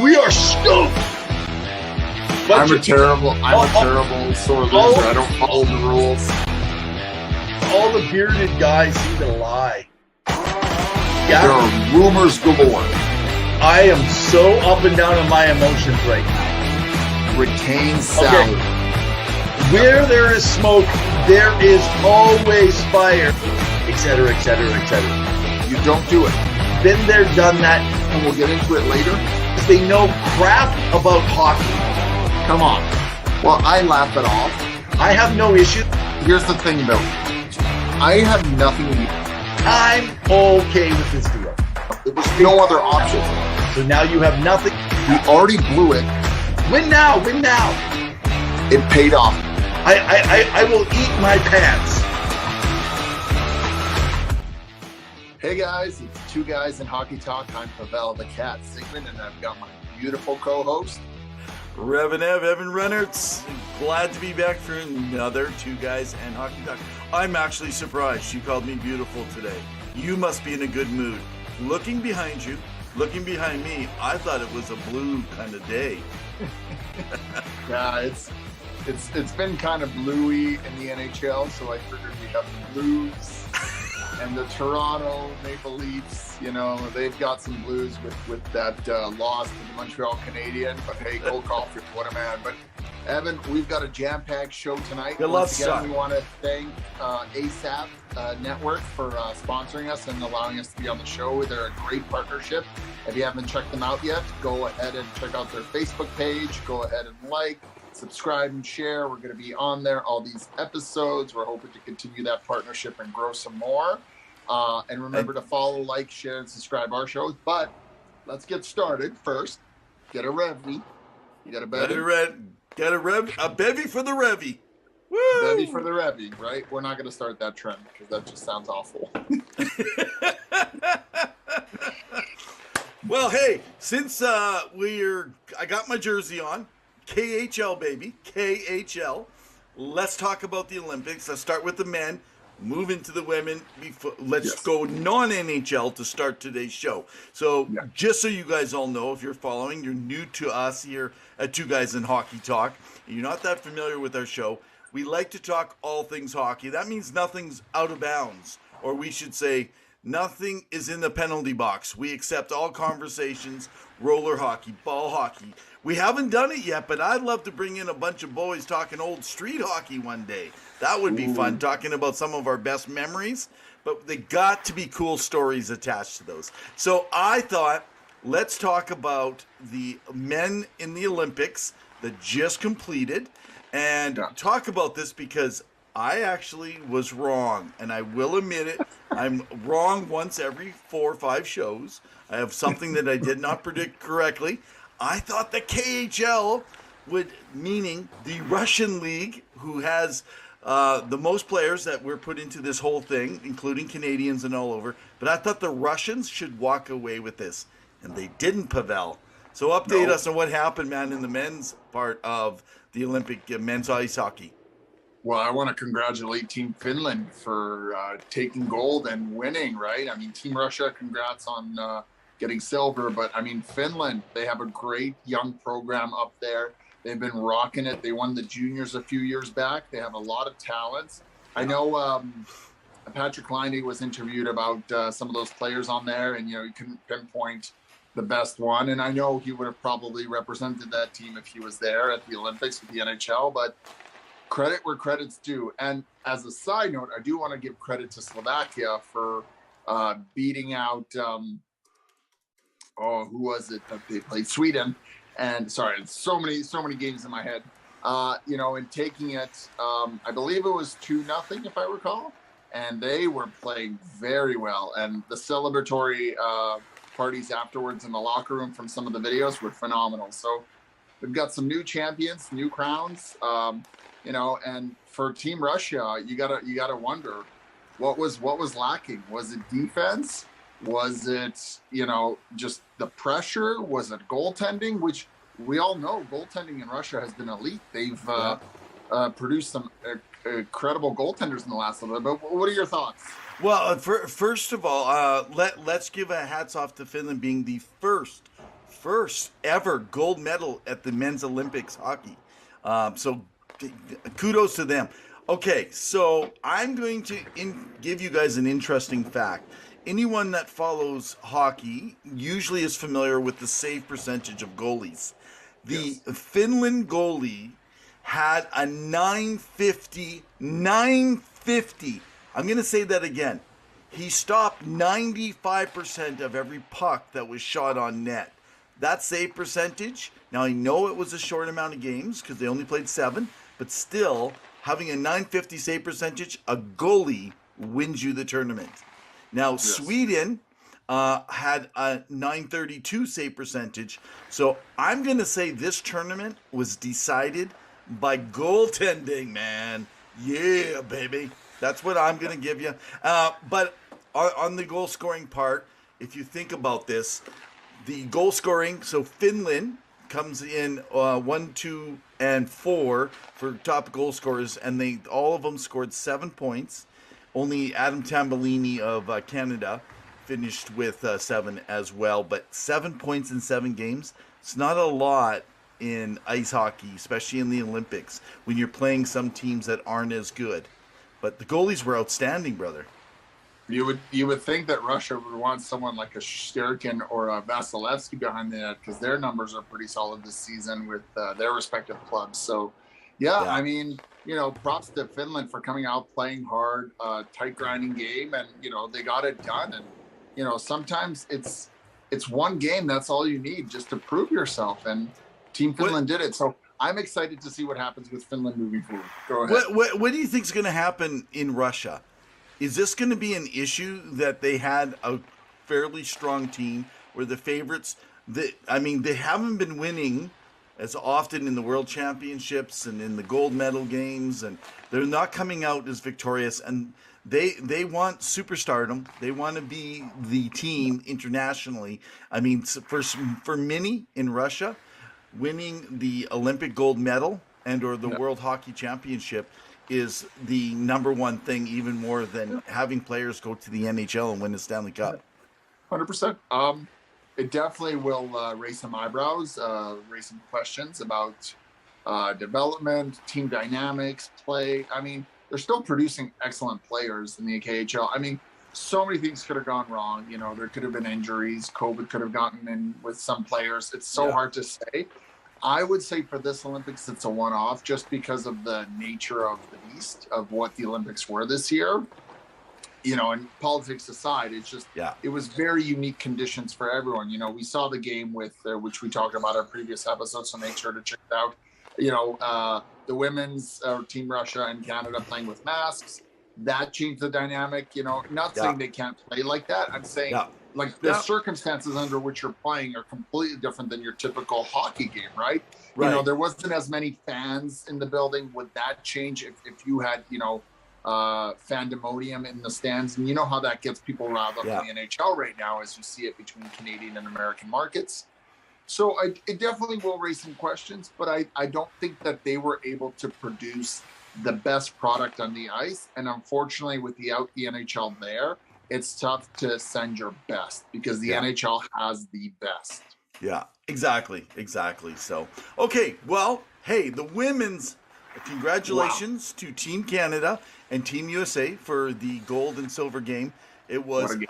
We are stoked. I'm a terrible sore loser. I don't follow the rules. All the bearded guys seem to lie. Yeah. There are rumors galore. I am so up and down in my emotions right now. Retain salad. Okay. Where there is smoke, there is always fire, etc., etc., etc. You don't do it. Been there, done that. And we'll get into it later. They know crap about hockey. Come on. Well, I laugh it off. I have no issue. Here's the thing, though. I have nothing to do. I'm okay with this deal. There was no other option. So now you have nothing. We already blew it. Win now, win now. It paid off. I will eat my pants. Hey guys, it's Two Guys in Hockey Talk. I'm Pavel the Cat Sigmund, and I've got my beautiful co-host, Rev and Evan Reynolds. Glad to be back for another Two Guys and Hockey Talk. I'm actually surprised you called me beautiful today. You must be in a good mood. Looking behind you, looking behind me, I thought it was a blue kind of day. Yeah, it's been kind of bluey in the NHL, so I figured we have the Blues and the Toronto Maple Leafs. You know, they've got some blues with that loss to the Montreal Canadiens. But hey, go Crawford, what a man. But Evan, we've got a jam-packed show tonight. Once again, we want to thank ASAP Network for sponsoring us and allowing us to be on the show. They're a great partnership. If you haven't checked them out yet, go ahead and check out their Facebook page. Go ahead and like, subscribe, and share. We're going to be on there all these episodes. We're hoping to continue that partnership and grow some more. And remember to follow, like, share, and subscribe our shows. But let's get started. First, get a Revy. You got a bevy? A bevy for the Revy. Woo! Bevy for the Revy, right? We're not going to start that trend because that just sounds awful. Well, hey, since I got my jersey on, KHL, baby, KHL. Let's talk about the Olympics. Let's start with the men, move into the women. Let's go non-NHL to start today's show. So just so you guys all know, if you're following, you're new to us here at Two Guys in Hockey Talk, you're not that familiar with our show, we like to talk all things hockey. That means nothing's out of bounds, or we should say nothing is in the penalty box. We accept all conversations, roller hockey, ball hockey. We haven't done it yet, but I'd love to bring in a bunch of boys talking old street hockey one day. That would be fun, talking about some of our best memories, but they got to be cool stories attached to those. So I thought, let's talk about the men in the Olympics that just completed and talk about this because I actually was wrong, and I will admit it. I'm wrong once every 4 or 5 shows. I have something that I did not predict correctly. I thought the KHL meaning the Russian league, who has the most players that were put into this whole thing, including Canadians and all over. But I thought the Russians should walk away with this, and they didn't, Pavel. So update us on what happened, man, in the men's part of the Olympic men's ice hockey. Well, I want to congratulate Team Finland for taking gold and winning, right? I mean, Team Russia, congrats on getting silver. But, I mean, Finland, they have a great young program up there. They've been rocking it. They won the juniors a few years back. They have a lot of talents. I know Patrick Laine was interviewed about some of those players on there, and, you know, he couldn't pinpoint the best one. And I know he would have probably represented that team if he was there at the Olympics with the NHL, but credit where credit's due. And as a side note, I do want to give credit to Slovakia for beating out, who was it that they played? Sweden. And sorry, it's so many games in my head. You know, and taking it, I believe it was 2-0, if I recall. And they were playing very well. And the celebratory parties afterwards in the locker room from some of the videos were phenomenal. So we've got some new champions, new crowns. You know, and for Team Russia, you gotta wonder what was lacking. Was it defense? Was it, you know, just the pressure? Was it goaltending? Which we all know goaltending in Russia has been elite. They've produced some incredible goaltenders in the last little bit. But what are your thoughts? Well, first of all, let's give a hats off to Finland being the first first ever gold medal at the men's Olympics hockey. So kudos to them. Okay, so I'm going to give you guys an interesting fact. Anyone that follows hockey usually is familiar with the save percentage of goalies. The Finland goalie had a 950. I'm going to say that again. He stopped 95% of every puck that was shot on net. That save percentage, now I know it was a short amount of games because they only played 7, but still, having a 950 save percentage, a goalie wins you the tournament. Now, Sweden had a 932 save percentage, so I'm going to say this tournament was decided by goaltending, man. Yeah, baby. That's what I'm going to give you. But on the goal scoring part, if you think about this, the goal scoring, so Finland comes in 1, 2, and 4 for top goal scorers, and all of them scored 7 points. Only Adam Tambellini of Canada finished with 7 as well, but 7 points in 7 games, it's not a lot in ice hockey, especially in the Olympics, when you're playing some teams that aren't as good. But the goalies were outstanding, brother. You would think that Russia would want someone like a Shesterkin or a Vasilevsky behind the net because their numbers are pretty solid this season with their respective clubs. So, yeah, I mean, props to Finland for coming out playing hard, tight grinding game, and they got it done. And sometimes it's one game, that's all you need just to prove yourself. And Team Finland did it. So I'm excited to see what happens with Finland moving forward. Go ahead. What do you think is going to happen in Russia? Is this going to be an issue that they had a fairly strong team where the favorites, they haven't been winning as often in the World Championships and in the gold medal games, and they're not coming out as victorious, and they want superstardom. They want to be the team internationally. I mean, for many in Russia, winning the Olympic gold medal and or the World Hockey Championship is the number one thing, even more than having players go to the NHL and win the Stanley Cup. 100%. It definitely will raise some eyebrows, raise some questions about development, team dynamics, play. I mean, they're still producing excellent players in the KHL. I mean, so many things could have gone wrong. There could have been injuries. COVID could have gotten in with some players. It's so hard to say. I would say for this Olympics, it's a one-off just because of the nature of the beast of what the Olympics were this year. And politics aside, it's just, it was very unique conditions for everyone. We saw the game with, which we talked about our previous episode, so make sure to check it out. The women's Team Russia and Canada playing with masks. That changed the dynamic. Not saying they can't play like that. I'm saying the circumstances under which you're playing are completely different than your typical hockey game, right? There wasn't as many fans in the building. Would that change if you had, fandemonium in the stands? And you know how that gets people riled up in the NHL right now as you see it between Canadian and American markets. So it definitely will raise some questions, but I don't think that they were able to produce the best product on the ice. And unfortunately, without the NHL there, it's tough to send your best because the NHL has the best. Yeah, exactly. So, okay, well, hey, the women's, congratulations to Team Canada and Team USA for the gold and silver game. It was a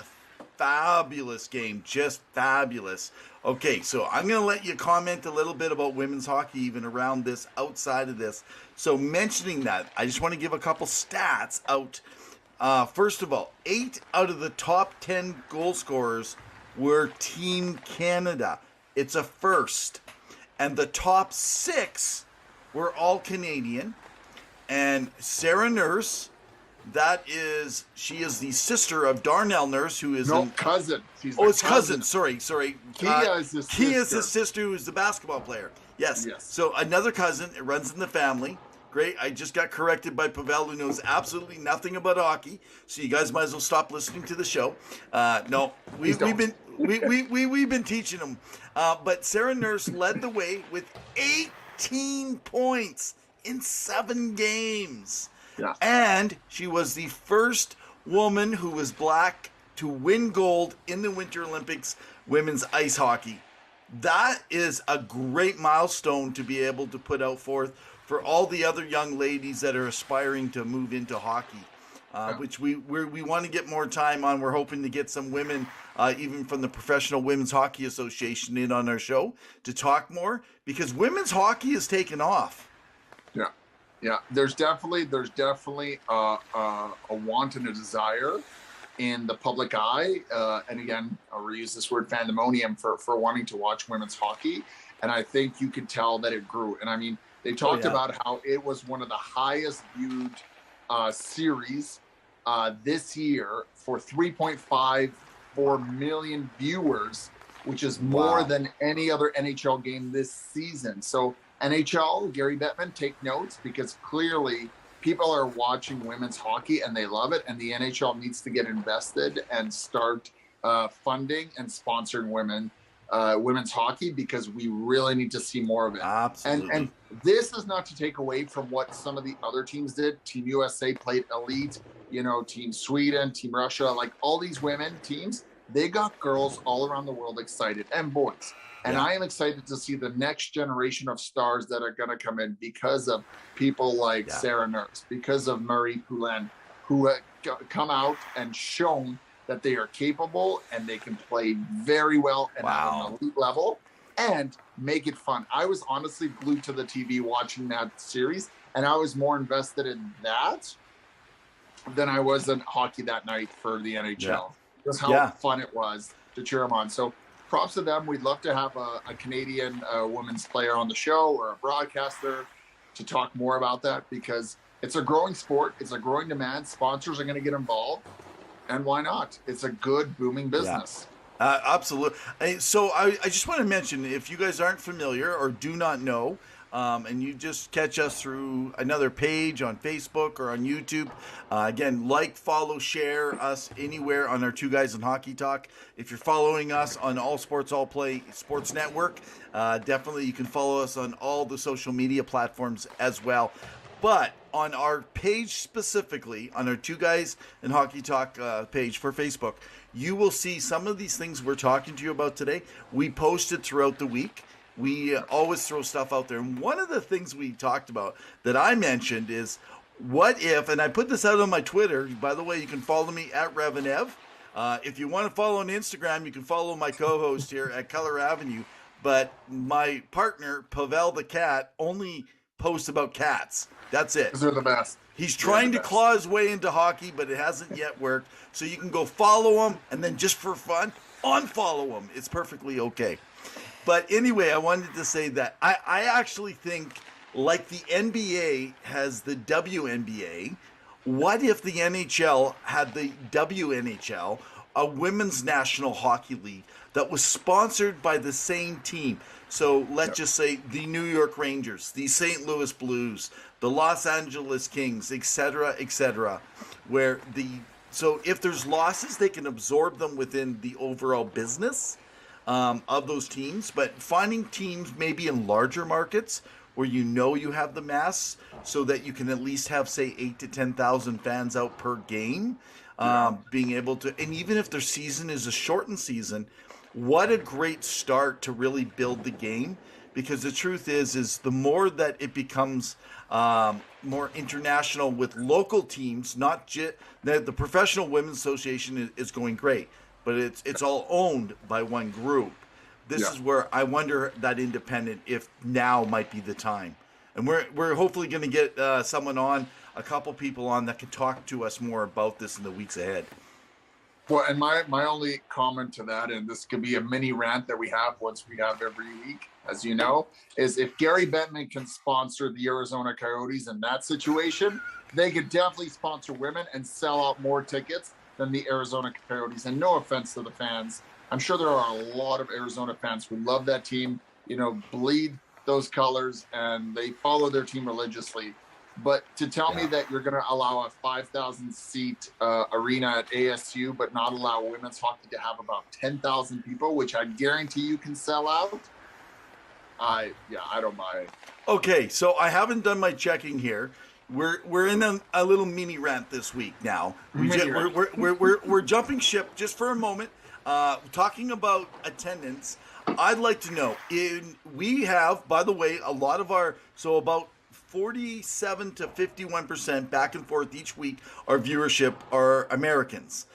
fabulous game, just fabulous. Okay, so I'm going to let you comment a little bit about women's hockey even around this, outside of this. So mentioning that, I just want to give a couple stats out. First of all, 8 out of the top 10 goal scorers were Team Canada. It's a first. And the top 6 were all Canadian. And Sarah Nurse, she is the sister of Darnell Nurse, who is cousin. It's cousin. Sorry. Kia is his sister, who is the basketball player. Yes. So another cousin. It runs in the family. Great. I just got corrected by Pavel, who knows absolutely nothing about hockey. So you guys might as well stop listening to the show. No, we've been teaching them. But Sarah Nurse led the way with 18 points in 7 games. Yeah. And she was the first woman who was black to win gold in the Winter Olympics women's ice hockey. That is a great milestone to be able to put out forth for all the other young ladies that are aspiring to move into hockey. Which we want to get more time on. We're hoping to get some women, even from the Professional Women's Hockey Association, in on our show to talk more, because women's hockey is taking off. Yeah, yeah. There's definitely a want and a desire in the public eye, and again, I'll reuse this word pandemonium for wanting to watch women's hockey. And I think you could tell that it grew. And I mean, they talked about how it was one of the highest viewed series this year for 3.54 million viewers, which is more than any other NHL game this season. So NHL, Gary Bettman, take notes, because clearly people are watching women's hockey and they love it, and the NHL needs to get invested and start funding and sponsoring women's hockey, because we really need to see more of it. Absolutely. And this is not to take away from what some of the other teams did. Team USA played elite, Team Sweden, Team Russia, like all these women teams, they got girls all around the world excited, and boys. And I am excited to see the next generation of stars that are going to come in because of people like Sarah Nurse, because of Marie Poulin, who come out and shown that they are capable and they can play very well and at an elite level and make it fun. I was honestly glued to the TV watching that series, and I was more invested in that than I was in hockey that night for the NHL. Just how fun it was to cheer them on. So props to them. We'd love to have a Canadian women's player on the show or a broadcaster to talk more about that, because it's a growing sport. It's a growing demand. Sponsors are going to get involved. And why not? It's a good, booming business. Absolutely. So I just want to mention, if you guys aren't familiar or do not know, and you just catch us through another page on Facebook or on YouTube, again, like, follow, share us anywhere on our Two Guys in Hockey Talk. If you're following us on All Sports, All Play Sports Network, definitely you can follow us on all the social media platforms as well. But on our page specifically, on our Two Guys in Hockey Talk page for Facebook, you will see some of these things we're talking to you about today. We posted throughout the week. We always throw stuff out there. And one of the things we talked about that I mentioned is, what if, and I put this out on my Twitter, by the way, you can follow me at Revenev. If you want to follow on Instagram, you can follow my co-host here at Color Avenue. But my partner, Pavel the Cat, only posts about cats. That's it. They're the best. He's trying to claw his way into hockey, but it hasn't yet worked. So you can go follow him, and then just for fun, unfollow him. It's perfectly okay. But anyway, I wanted to say that I actually think, like the NBA has the WNBA, what if the NHL had the WNHL, a women's national hockey league that was sponsored by the same team? So let's just say the New York Rangers, the St. Louis Blues, the Los Angeles Kings, etc., so if there's losses, they can absorb them within the overall business of those teams. But finding teams maybe in larger markets where you have the mass, so that you can at least have, say, 8,000 to 10,000 fans out per game, being able to, and even if their season is a shortened season, what a great start to really build the game. Because the truth is the more that it becomes more international with local teams, not just the Professional Women's Association is going great, but it's all owned by one group. This is where I wonder that independent, if now might be the time. And we're hopefully going to get a couple people on that can talk to us more about this in the weeks ahead. Well, and my only comment to that, and this could be a mini rant that we have once we have every week, as you know, is if Gary Bettman can sponsor the Arizona Coyotes in that situation, they could definitely sponsor women and sell out more tickets than the Arizona Coyotes. And no offense to the fans, I'm sure there are a lot of Arizona fans who love that team, bleed those colors, and they follow their team religiously. But to tell me that you're going to allow a 5,000 seat arena at ASU, but not allow women's hockey to have about 10,000 people, which I guarantee you can sell out, I don't buy it. Okay, so I haven't done my checking here. We're in a little mini rant this week now. We're jumping ship just for a moment. talking about attendance, I'd like to know. We have, by the way, a lot of about 47 to 51% back and forth each week. Our viewership are Americans.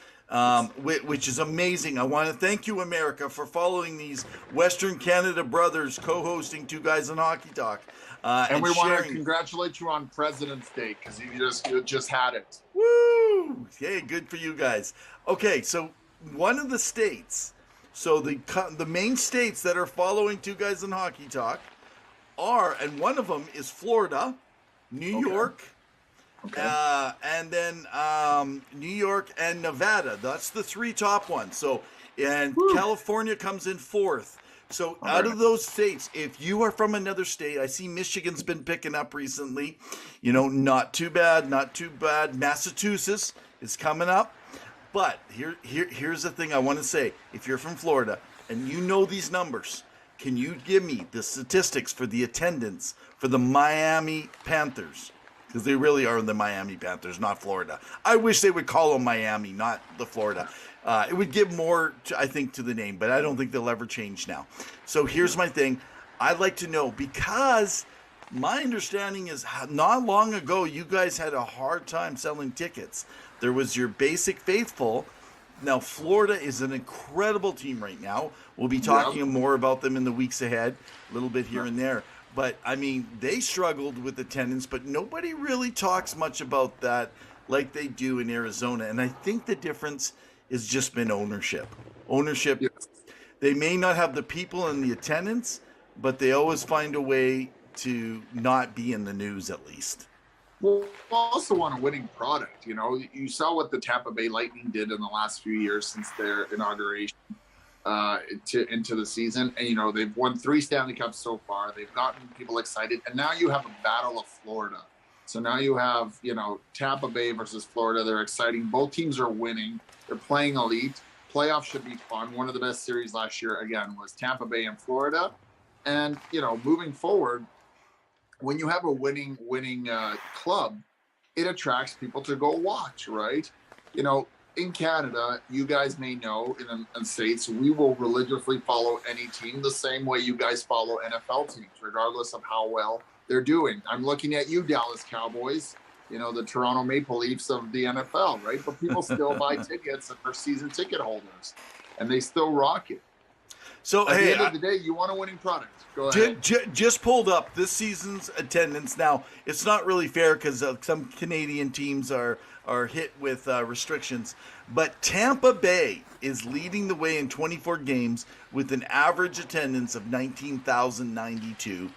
Which is amazing. I want to thank you, America, for following these Western Canada brothers co-hosting Two Guys on Hockey Talk. And we want to sharing. congratulate you on President's Day because you just had it. Woo! Hey, good for you guys. Okay, so one of the states, so the main states that are following Two Guys on Hockey Talk are, and one of them is Florida, New York, and then New York and Nevada. That's the three top ones. So, and California comes in fourth. So out of those states, if you are from another state, I see Michigan's been picking up recently. You know, not too bad, not too bad. Massachusetts is coming up. But here's the thing I want to say. If you're from Florida and you know these numbers, can you give me the statistics for the attendance for the Miami Panthers? Because they really are the Miami Panthers, not Florida. I wish they would call them Miami, not the Florida. It would give more, I think, to the name, but I don't think they'll ever change now. So here's my thing. I'd like to know, because my understanding is not long ago, you guys had a hard time selling tickets. There was your basic faithful. Now, Florida is an incredible team right now. We'll be talking more about them in the weeks ahead, a little bit here and there. But, I mean, they struggled with attendance, but nobody really talks much about that like they do in Arizona. And I think the difference has just been ownership. Ownership, they may not have the people and the attendance, but they always find a way to not be in the news at least. Well, we also want a winning product. You know, you saw what the Tampa Bay Lightning did in the last few years since their inauguration into the season. And, you know, they've won 3 Stanley Cups so far. They've gotten people excited. And now you have a battle of Florida. So now you have, you know, Tampa Bay versus Florida. They're exciting. Both teams are winning. They're playing elite. Playoffs should be fun. One of the best series last year, again, was Tampa Bay and Florida. And, you know, moving forward, when you have a winning club, it attracts people to go watch, right? You know, in Canada, you guys may know, in the States, we will religiously follow any team the same way you guys follow NFL teams, regardless of how well they're doing. I'm looking at you, Dallas Cowboys, you know, the Toronto Maple Leafs of the NFL, right? But people still buy tickets and are season ticket holders, and they still rock it. So, at the end of the day, you want a winning product. Go ahead. Just pulled up this season's attendance. Now, it's not really fair because some Canadian teams are hit with restrictions. But Tampa Bay is leading the way in 24 games with an average attendance of 19,092.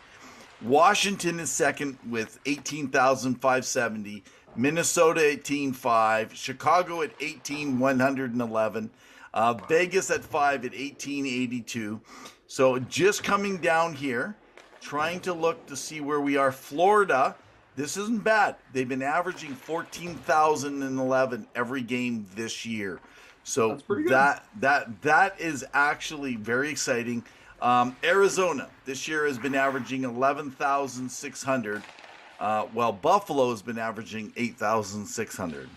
Washington is second with 18,570. Minnesota 18,500. Chicago at 18,111. Vegas at 5 at 1882. So just coming down here, trying to look to see where we are. Florida, this isn't bad. They've been averaging 14,011 every game this year. So that is actually very exciting. Arizona this year has been averaging 11,600, while Buffalo has been averaging 8,600.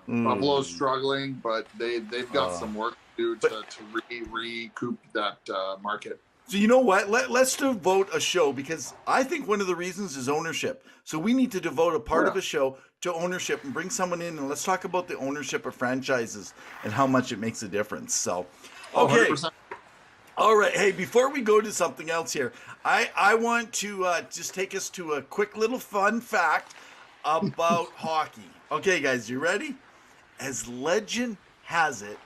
Buffalo's struggling, but they've got some work to do to recoup that market. So you know what? Let's devote a show, because I think one of the reasons is ownership. So we need to devote a part of a show to ownership and bring someone in, and let's talk about the ownership of franchises and how much it makes a difference. So, okay. 100%. All right. Hey, before we go to something else here, I want to just take us to a quick little fun fact about hockey. Okay, guys, you ready? As legend has it,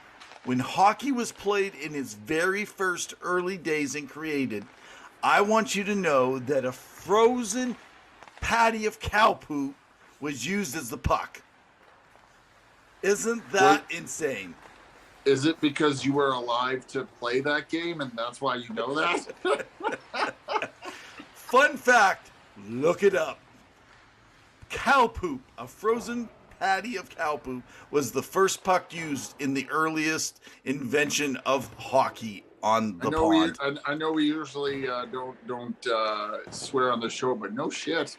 when hockey was played in its very first early days and created, I want you to know that a frozen patty of cow poop was used as the puck. Isn't that insane? Is it because you were alive to play that game and that's why you know that? Fun fact, look it up. Cow poop, a frozen patty of cow poop, was the first puck used in the earliest invention of hockey on the pond. I know we usually don't swear on the show, but no shit.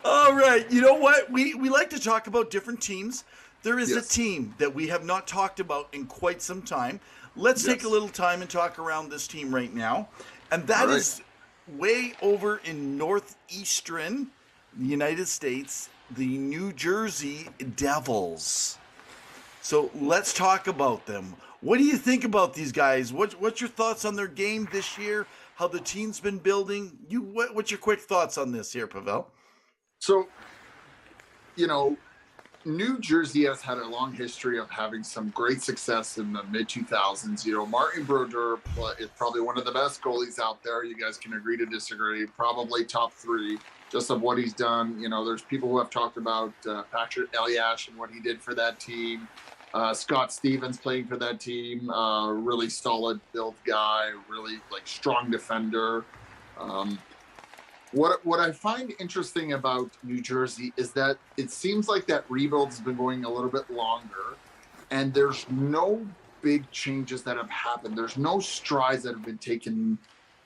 All right, you know what? We like to talk about different teams. there is a Yes. team that we have not talked about in quite some time. Let's take a Yes. little time and talk around this team right now. And that All right. is way over in northeastern United States, the New Jersey Devils. So let's talk about them. What do you think about these guys? What's your thoughts on their game this year? How the team's been building? What's your quick thoughts on this here, Pavel? So, you know, New Jersey has had a long history of having some great success in the mid 2000s. You know, Martin Brodeur is probably one of the best goalies out there. You guys can agree to disagree. Probably top three just of what he's done. You know, there's people who have talked about Patrick Eliash and what he did for that team. Scott Stevens playing for that team. Really solid built guy. Really like strong defender. What I find interesting about New Jersey is that it seems like that rebuild has been going a little bit longer, and there's no big changes that have happened. There's no strides that have been taken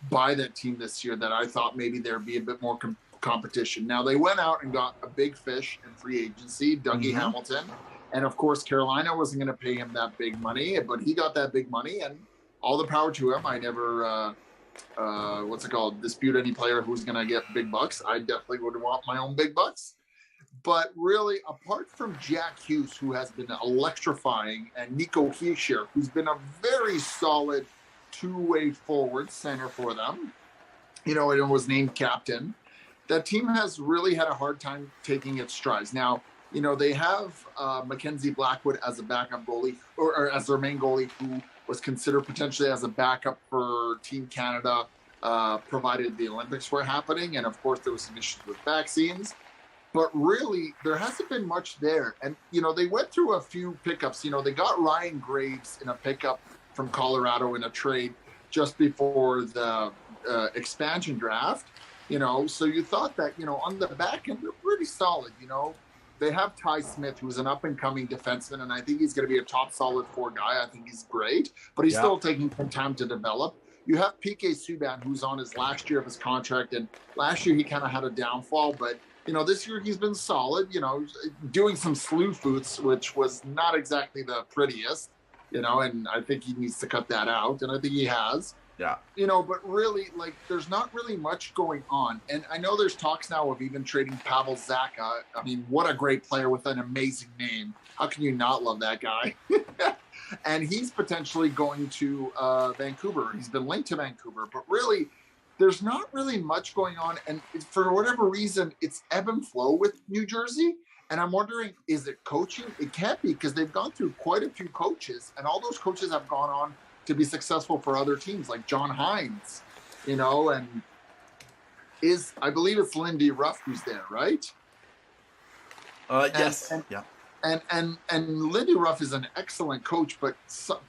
by that team this year that I thought maybe there'd be a bit more competition. Now, they went out and got a big fish in free agency, Dougie Hamilton, and of course, Carolina wasn't going to pay him that big money, but he got that big money, and all the power to him. I never... dispute any player who's going to get big bucks. I definitely would want my own big bucks. But really, apart from Jack Hughes, who has been electrifying, and Nico Hischier, who's been a very solid two-way forward center for them, you know, and was named captain, that team has really had a hard time taking its strides. Now, you know, they have Mackenzie Blackwood as a backup goalie, or as their main goalie, who was considered potentially as a backup for Team Canada, provided the Olympics were happening. And of course, there was some issues with vaccines. But really, there hasn't been much there. And, you know, they went through a few pickups. You know, they got Ryan Graves in a pickup from Colorado in a trade just before the expansion draft. You know, so you thought that, you know, on the back end, they're pretty solid, you know. They have Ty Smith, who's an up-and-coming defenseman, and I think he's going to be a top solid four guy. I think he's great, but he's still taking some time to develop. You have PK Subban, who's on his last year of his contract, and last year he kind of had a downfall, but, you know, this year he's been solid, you know, doing some slew foots, which was not exactly the prettiest, you know, and I think he needs to cut that out, and I think he has. Yeah. You know, but really, like, there's not really much going on. And I know there's talks now of even trading Pavel Zacha. I mean, what a great player with an amazing name. How can you not love that guy? And he's potentially going to Vancouver. He's been linked to Vancouver. But really, there's not really much going on. And for whatever reason, it's ebb and flow with New Jersey. And I'm wondering, is it coaching? It can't be, because they've gone through quite a few coaches. And all those coaches have gone on to be successful for other teams, like John Hines, you know, and I believe it's Lindy Ruff who's there, right? Yes. Yeah. And Lindy Ruff is an excellent coach, but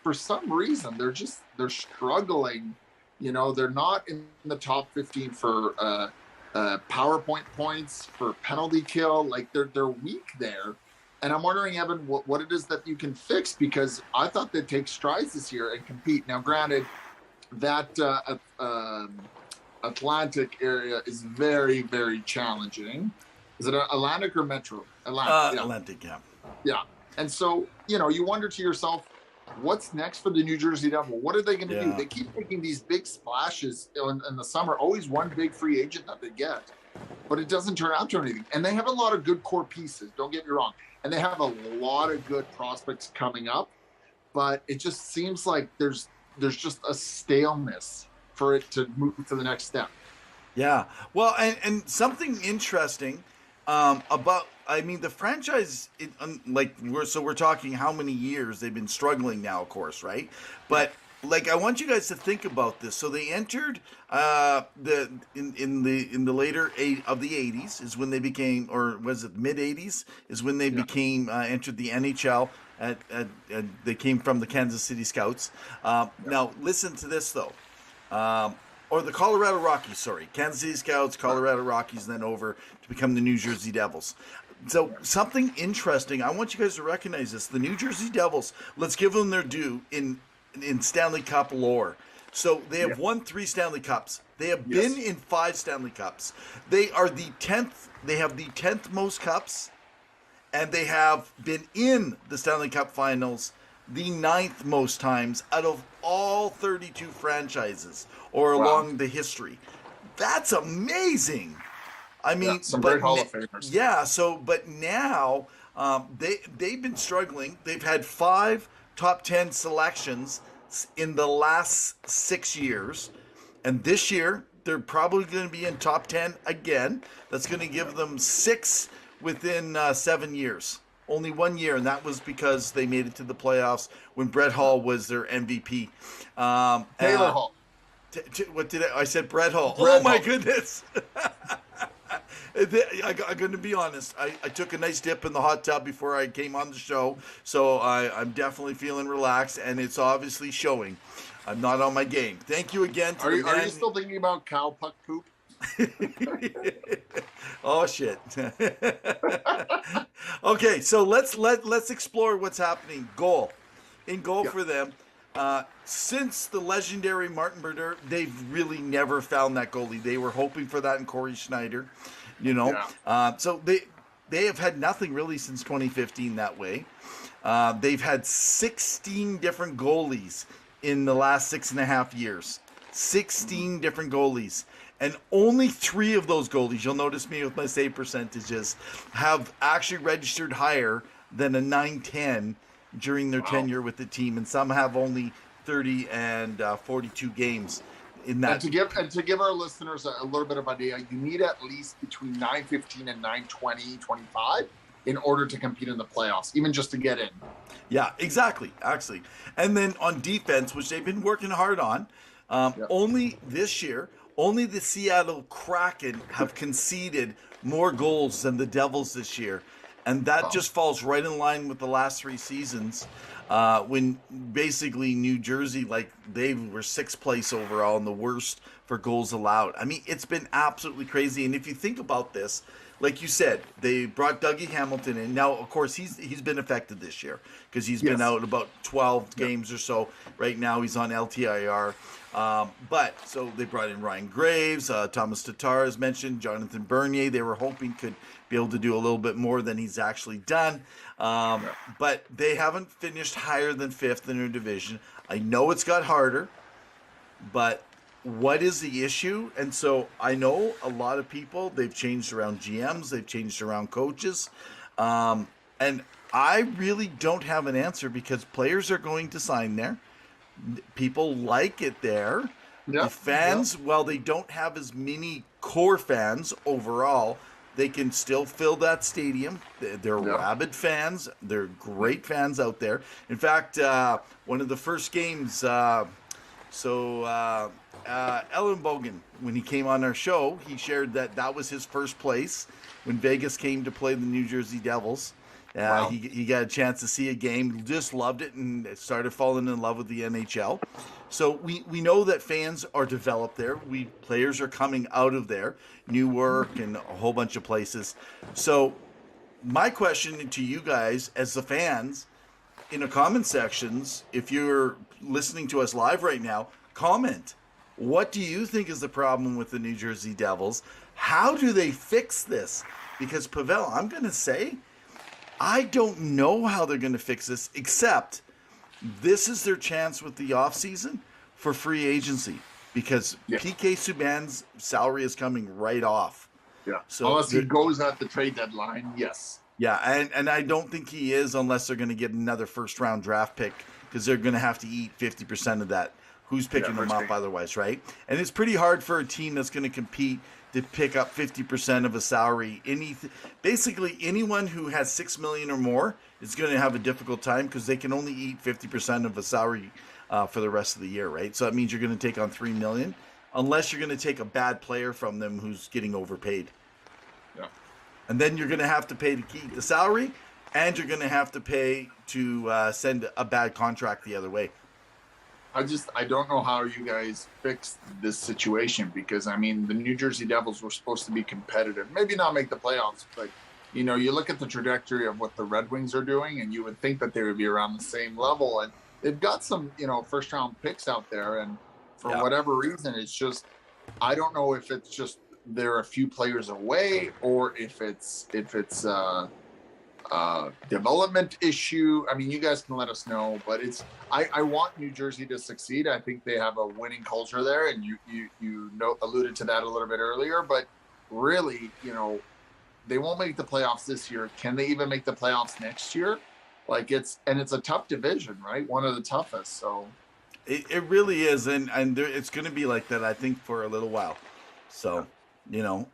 for some reason they're struggling. You know, they're not in the top 15 for PowerPoint points, for penalty kill. Like they're weak there. And I'm wondering, Evan, what it is that you can fix, because I thought they'd take strides this year and compete. Now, granted, that Atlantic area is very, very challenging. Is it Atlantic or Metro? Atlantic, yeah. Atlantic, yeah. Yeah. And so, you know, you wonder to yourself, what's next for the New Jersey Devil? What are they going to do? They keep making these big splashes in the summer, always one big free agent that they get, but it doesn't turn out to anything. And they have a lot of good core pieces, don't get me wrong. And they have a lot of good prospects coming up, but it just seems like there's just a staleness for it to move to the next step. Yeah. Well, and something interesting about, I mean, the franchise, we're talking how many years they've been struggling now, of course, right? But like, I want you guys to think about this. So they entered in the later of the 80s is when they became, or was it mid 80s is when they became entered the NHL. They came from the Kansas City Scouts. Now listen to this though, or the Colorado Rockies. Sorry, Kansas City Scouts, Colorado Rockies, then over to become the New Jersey Devils. So something interesting. I want you guys to recognize this. The New Jersey Devils. Let's give them their due in Stanley Cup lore. So they have won 3 Stanley Cups. They have been in 5 Stanley Cups. They are the 10th. They have the 10th most cups, and they have been in the Stanley Cup Finals the 9th most times out of all 32 franchises or along the history. That's amazing. I mean, some great Hall of Famers. Yeah, but now they've been struggling. They've had 5 top 10 selections in the last 6 years, and this year they're probably going to be in top 10 again. That's going to give them 6 within 7 years. Only 1 year, and that was because they made it to the playoffs when Brett Hall was their MVP. Taylor Hall. What did I said? Brett Hall. Brett Oh my Hall. Goodness! I'm going to be honest. I took a nice dip in the hot tub before I came on the show, so I'm definitely feeling relaxed, and it's obviously showing. I'm not on my game. Thank you again. Are you still thinking about cow puck poop? Oh shit. Okay, so let's explore what's happening. In goal for them. Since the legendary Martin Brodeur, they've really never found that goalie. They were hoping for that in Corey Schneider, so they have had nothing really since 2015 that way. They've had 16 different goalies in the last 6.5 years. 16 different goalies. And only 3 of those goalies, you'll notice me with my save percentages, have actually registered higher than a 910 during their tenure with the team. And some have only 30 and 42 games in that. And to give our listeners a little bit of idea, you need at least between 915 and 920, 25 in order to compete in the playoffs, even just to get in. Yeah, exactly. Actually. And then on defense, which they've been working hard on, only this year, only the Seattle Kraken have conceded more goals than the Devils this year. And that just falls right in line with the last 3 seasons when basically New Jersey, they were 6th place overall and the worst for goals allowed. I mean, it's been absolutely crazy. And if you think about this, like you said, they brought Dougie Hamilton in. Now, of course, he's been affected this year because he's been out about 12 games or so. Right now, he's on LTIR. But so they brought in Ryan Graves, Thomas Tatar, as mentioned, Jonathan Bernier. They were hoping could be able to do a little bit more than he's actually done. But they haven't finished higher than 5th in their division. I know it's got harder, but what is the issue? And so I know a lot of people, they've changed around GMs, they've changed around coaches. And I really don't have an answer because players are going to sign there. People like it there. The fans, while they don't have as many core fans overall, they can still fill that stadium. They're rabid fans. They're great fans out there. In fact, one of the first games, Ellenbogen, when he came on our show, he shared that was his first place when Vegas came to play the New Jersey Devils. He got a chance to see a game, just loved it, and started falling in love with the NHL. So we know that fans are developed there. Players are coming out of there, Newark and a whole bunch of places. So my question to you guys as the fans in the comment sections, if you're listening to us live right now, comment. What do you think is the problem with the New Jersey Devils? How do they fix this? Because Pavel, I'm going to say, I don't know how they're going to fix this, except this is their chance with the offseason for free agency because PK Subban's salary is coming right off. Yeah. So unless he goes at the trade deadline, yes. Yeah, and I don't think he is unless they're going to get another first-round draft pick because they're going to have to eat 50% of that. Who's picking them up otherwise, right? And it's pretty hard for a team that's going to compete to pick up 50% of a salary. Basically, anyone who has $6 million or more is going to have a difficult time because they can only eat 50% of a salary for the rest of the year, right? So that means you're going to take on $3 million, unless you're going to take a bad player from them who's getting overpaid. Yeah. And then you're going to have to pay to keep the salary, and you're going to have to pay to send a bad contract the other way. I don't know how you guys fixed this situation because, I mean, the New Jersey Devils were supposed to be competitive. Maybe not make the playoffs, but, you look at the trajectory of what the Red Wings are doing, and you would think that they would be around the same level. And they've got some, first-round picks out there, and for whatever reason, it's just – I don't know if it's just they're a few players away or if it's development issue. I mean, you guys can let us know, but I want New Jersey to succeed. I think they have a winning culture there, and alluded to that a little bit earlier. But really, they won't make the playoffs this year. Can they even make the playoffs next year? It's a tough division, right? One of the toughest. So it really is, and it's going to be like that, I think, for a little while. So,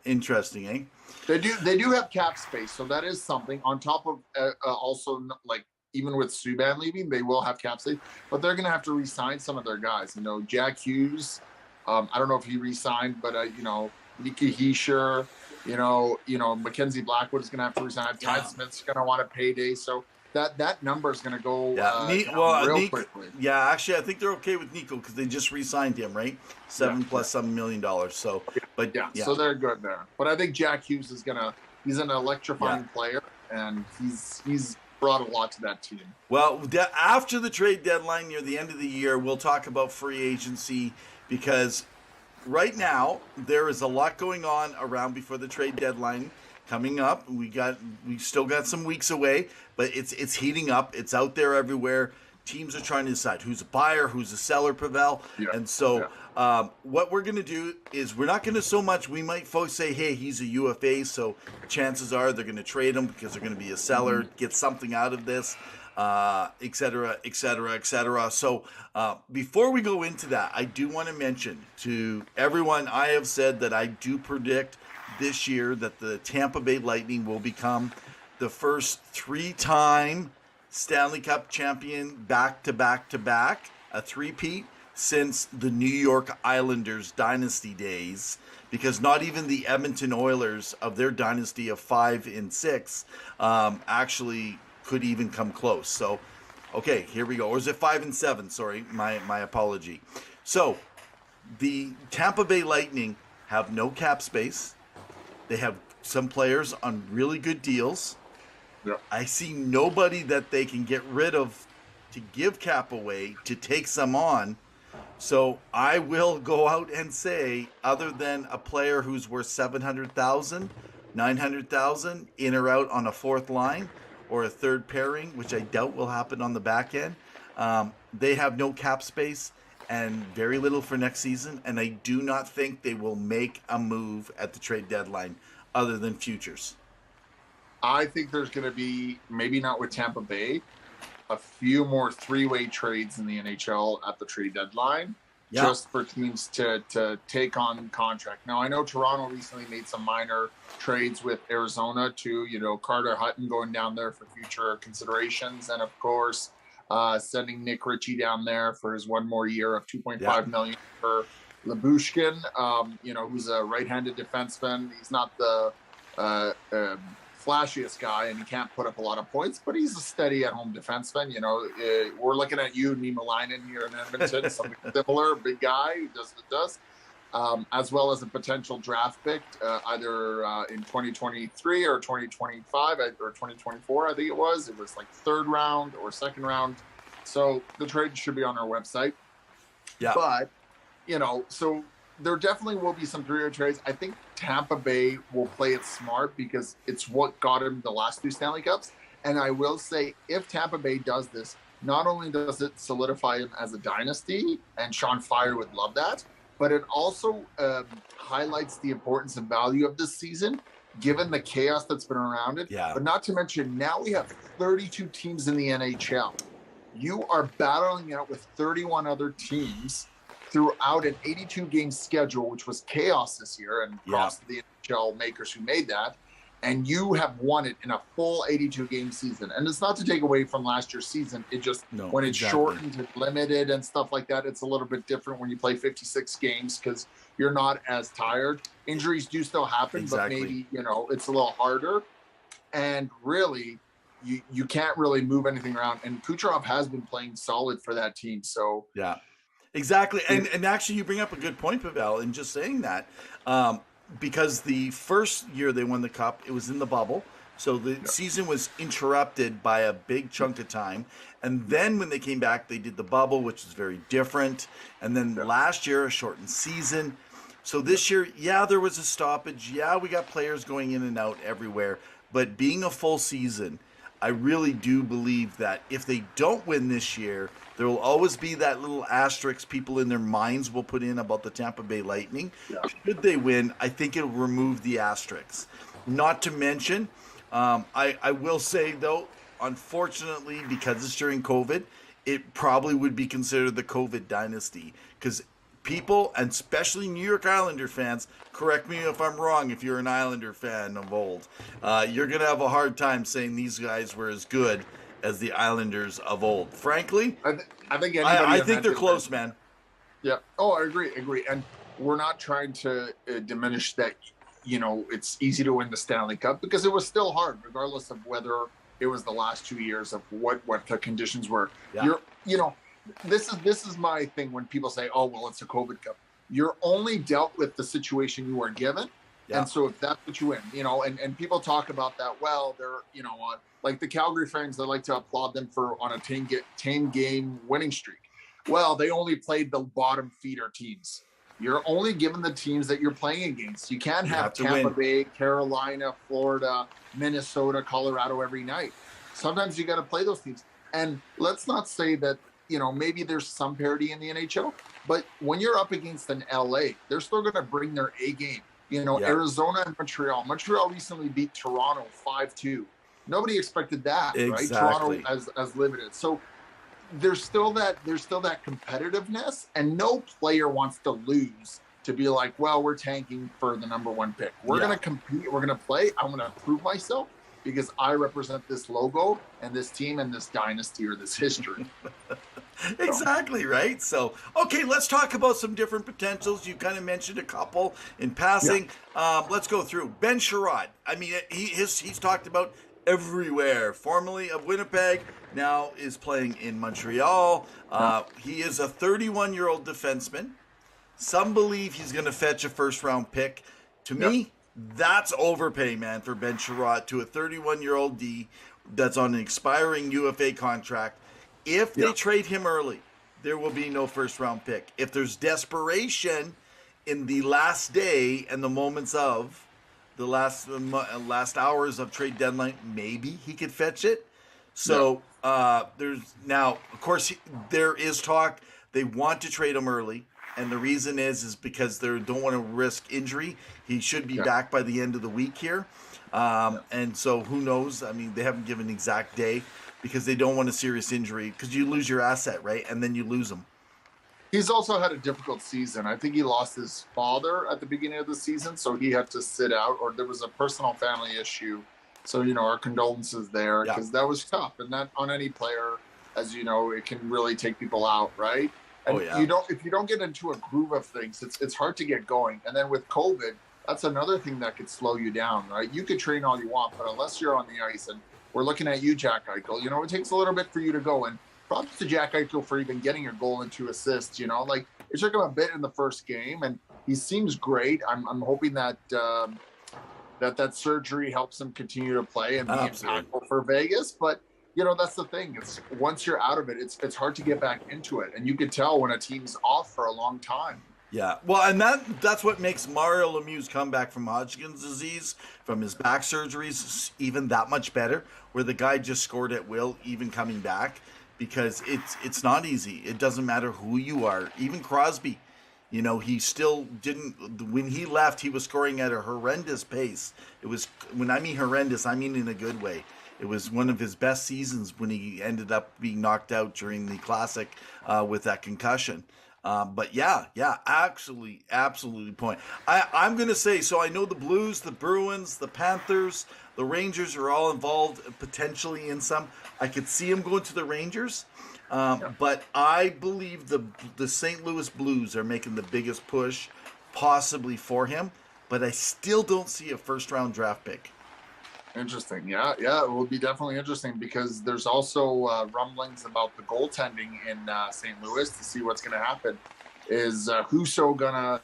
interesting, eh? They do have cap space, so that is something. On top of also, like, even with Subban leaving, they will have cap space, but they're going to have to re-sign some of their guys. Jack Hughes. I don't know if he re-signed, but Nicky Heischer. Mackenzie Blackwood is going to have to resign. Ty Smith's going to want a payday, so that number is going to go real quickly. Yeah, actually, I think they're okay with Nico because they just re-signed him, right? $7+ million. So, but so they're good there. But I think Jack Hughes he's an electrifying player, and he's brought a lot to that team. Well, after the trade deadline near the end of the year, we'll talk about free agency because right now there is a lot going on around before the trade deadline coming up. We still got some weeks away, but it's heating up. It's out there everywhere. Teams are trying to decide who's a buyer, who's a seller, Pavel. Yeah. And so what we're going to do is we're not going to so much. We might folks say, hey, he's a UFA, so chances are they're going to trade him because they're going to be a seller, get something out of this, et cetera, et cetera, et cetera. So before we go into that, I do want to mention to everyone, I have said that I do predict this year that the Tampa Bay Lightning will become the first 3-time Stanley Cup champion back-to-back-to-back, a three-peat, since the New York Islanders dynasty days, because not even the Edmonton Oilers of their dynasty of 5 and 6 actually could even come close. So, okay, here we go. Or is it 5 and 7? Sorry, my apology. So, the Tampa Bay Lightning have no cap space. They have some players on really good deals. Yeah. I see nobody that they can get rid of to give cap away to take some on. So I will go out and say, other than a player who's worth $700,000, $900,000 in or out on a fourth line or a third pairing, which I doubt will happen on the back end, they have no cap space and very little for next season. And I do not think they will make a move at the trade deadline other than futures. I think there's going to be, maybe not with Tampa Bay, a few more three-way trades in the NHL at the trade deadline, just for teams to take on contract. Now, I know Toronto recently made some minor trades with Arizona too, Carter Hutton going down there for future considerations, and of course, sending Nick Ritchie down there for his one more year of $2.5 million for Lyubushkin, who's a right-handed defenseman. He's not the flashiest guy, and he can't put up a lot of points, but he's a steady at-home defenseman. We're looking at you, Nima Leinen, here in Edmonton, something similar, big guy who does what does, as well as a potential draft pick, either in 2023 or 2025 or 2024, I think it was. It was like third round or second round. So the trade should be on our website. Yeah. But, so there definitely will be some three-way trades. I think Tampa Bay will play it smart because it's what got him the last 2 Stanley Cups. And I will say, if Tampa Bay does this, not only does it solidify him as a dynasty, and Sean Fire would love that, but it also highlights the importance and value of this season, given the chaos that's been around it. Yeah. But not to mention, now we have 32 teams in the NHL. You are battling out with 31 other teams throughout an 82-game schedule, which was chaos this year, and props to the NHL makers who made that. And you have won it in a full 82-game season. And it's not to take away from last year's season. It just, when it's shortened and limited and stuff like that, it's a little bit different when you play 56 games because you're not as tired. Injuries do still happen, but maybe, it's a little harder. And really, you can't really move anything around. And Kucherov has been playing solid for that team. So, yeah. Exactly. And actually, you bring up a good point, Pavel, in just saying that. Because the first year they won the Cup, it was in the bubble. So the season was interrupted by a big chunk of time. And then when they came back, they did the bubble, which is very different. And then last year, a shortened season. So this year, there was a stoppage. Yeah, we got players going in and out everywhere. But being a full season, I really do believe that if they don't win this year, there will always be that little asterisk people in their minds will put in about the Tampa Bay Lightning. Yeah. Should they win, I think it'll remove the asterisks. Not to mention, I will say though, unfortunately, because it's during COVID, it probably would be considered the COVID dynasty because people, and especially New York Islander fans, correct me if I'm wrong if you're an Islander fan of old, you're going to have a hard time saying these guys were as good as the Islanders of old. Frankly, I think anybody. I think they're close, man. Yeah. Oh, I agree. And we're not trying to diminish that, it's easy to win the Stanley Cup because it was still hard, regardless of whether it was the last 2 years of what the conditions were. Yeah. This is my thing when people say, oh, well, it's a COVID Cup. You're only dealt with the situation you are given. Yeah. And so if that's what you win, and people talk about that, well, they're, like the Calgary fans, they like to applaud them for on a 10 game winning streak. Well, they only played the bottom feeder teams. You're only given the teams that you're playing against. You can't have Tampa Bay, Carolina, Florida, Minnesota, Colorado every night. Sometimes you got to play those teams. And let's not say that, maybe there's some parity in the NHL, but when you're up against an LA, they're still going to bring their A game. Arizona and Montreal. Montreal recently beat Toronto 5-2. Nobody expected that, right? Toronto as limited. So there's still that competitiveness, and no player wants to lose to be like, well, we're tanking for the number one pick. We're going to compete. We're going to play. I'm going to prove myself because I represent this logo and this team and this dynasty or this history. Exactly, right? So, okay, let's talk about some different potentials. You kind of mentioned a couple in passing. Yeah. Let's go through. Ben Sherrod. I mean, he's talked about everywhere. Formerly of Winnipeg, now is playing in Montreal. He is a 31-year-old defenseman. Some believe he's going to fetch a first-round pick. To me, that's overpay, man, for Ben Sherrod to a 31-year-old D that's on an expiring UFA contract. If they trade him early, there will be no first-round pick. If there's desperation in the last day and the moments of the last hours of trade deadline, maybe he could fetch it. So there's now, of course, there is talk they want to trade him early, and the reason is because they don't want to risk injury. He should be back by the end of the week here, and so who knows? I mean, they haven't given an exact day because they don't want a serious injury because you lose your asset, right? And then you lose him. He's also had a difficult season. I think he lost his father at the beginning of the season, so he had to sit out, or there was a personal family issue. So, our condolences there because that was tough. And that on any player, as you know, it can really take people out, right? And if you don't get into a groove of things, it's hard to get going. And then with COVID, that's another thing that could slow you down, right? You could train all you want, but unless you're on the ice, and we're looking at you, Jack Eichel, it takes a little bit for you to go. And props to Jack Eichel for even getting a goal and 2 assists. It took him a bit in the first game, and he seems great. I'm hoping that that surgery helps him continue to play and be impactful for Vegas. But that's the thing. It's once you're out of it, it's hard to get back into it, and you can tell when a team's off for a long time. Yeah, well, and that's what makes Mario Lemieux's comeback from Hodgkin's disease, from his back surgeries, even that much better, where the guy just scored at will, even coming back. Because it's not easy. It doesn't matter who you are. Even Crosby, he still didn't. When he left, he was scoring at a horrendous pace. It was, when I mean horrendous, I mean in a good way. It was one of his best seasons when he ended up being knocked out during the Classic with that concussion. But absolutely point. I'm going to say, so I know the Blues, the Bruins, the Panthers, the Rangers are all involved potentially in some. I could see him going to the Rangers, but I believe the St. Louis Blues are making the biggest push possibly for him, but I still don't see a first-round draft pick. Interesting. Yeah, it will be definitely interesting because there's also rumblings about the goaltending in St. Louis to see what's going to happen. Is Husso going to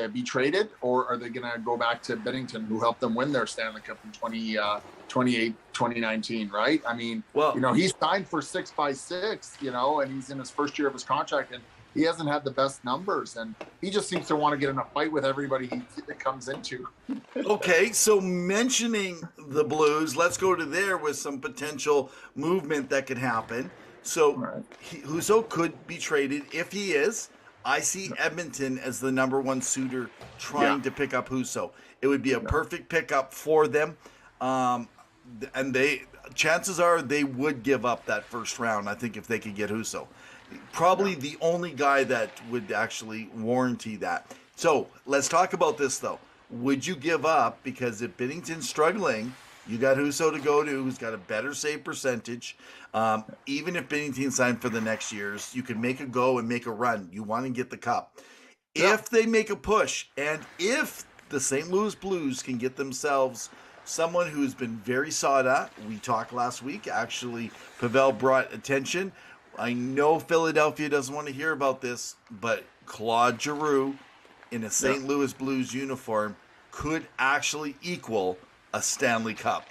be traded, or are they going to go back to Bennington, who helped them win their Stanley Cup in 2019, right? I mean, he's signed for 6x6, and he's in his first year of his contract, and he hasn't had the best numbers, and he just seems to want to get in a fight with everybody he comes into. Okay, so mentioning the Blues, let's go to there with some potential movement that could happen. So Right. Husso could be traded. If he is, I see Edmonton as the number one suitor trying to pick up Husso. It would be a perfect pickup for them. And chances are they would give up that first round, I think, if they could get Husso. Probably the only guy that would actually warranty that. So let's talk about this, though. Would you give up? Because if Binnington's struggling, you got Husso to go to, who's got a better save percentage. Even if Binnington signed for the next years, you can make a go and make a run. You want to get the cup. Yeah. If they make a push, and if the St. Louis Blues can get themselves someone who's been very sought at, we talked last week, actually, Pavel brought attention. I know Philadelphia doesn't want to hear about this, but Claude Giroux in a St. Louis Blues uniform could actually equal a Stanley Cup.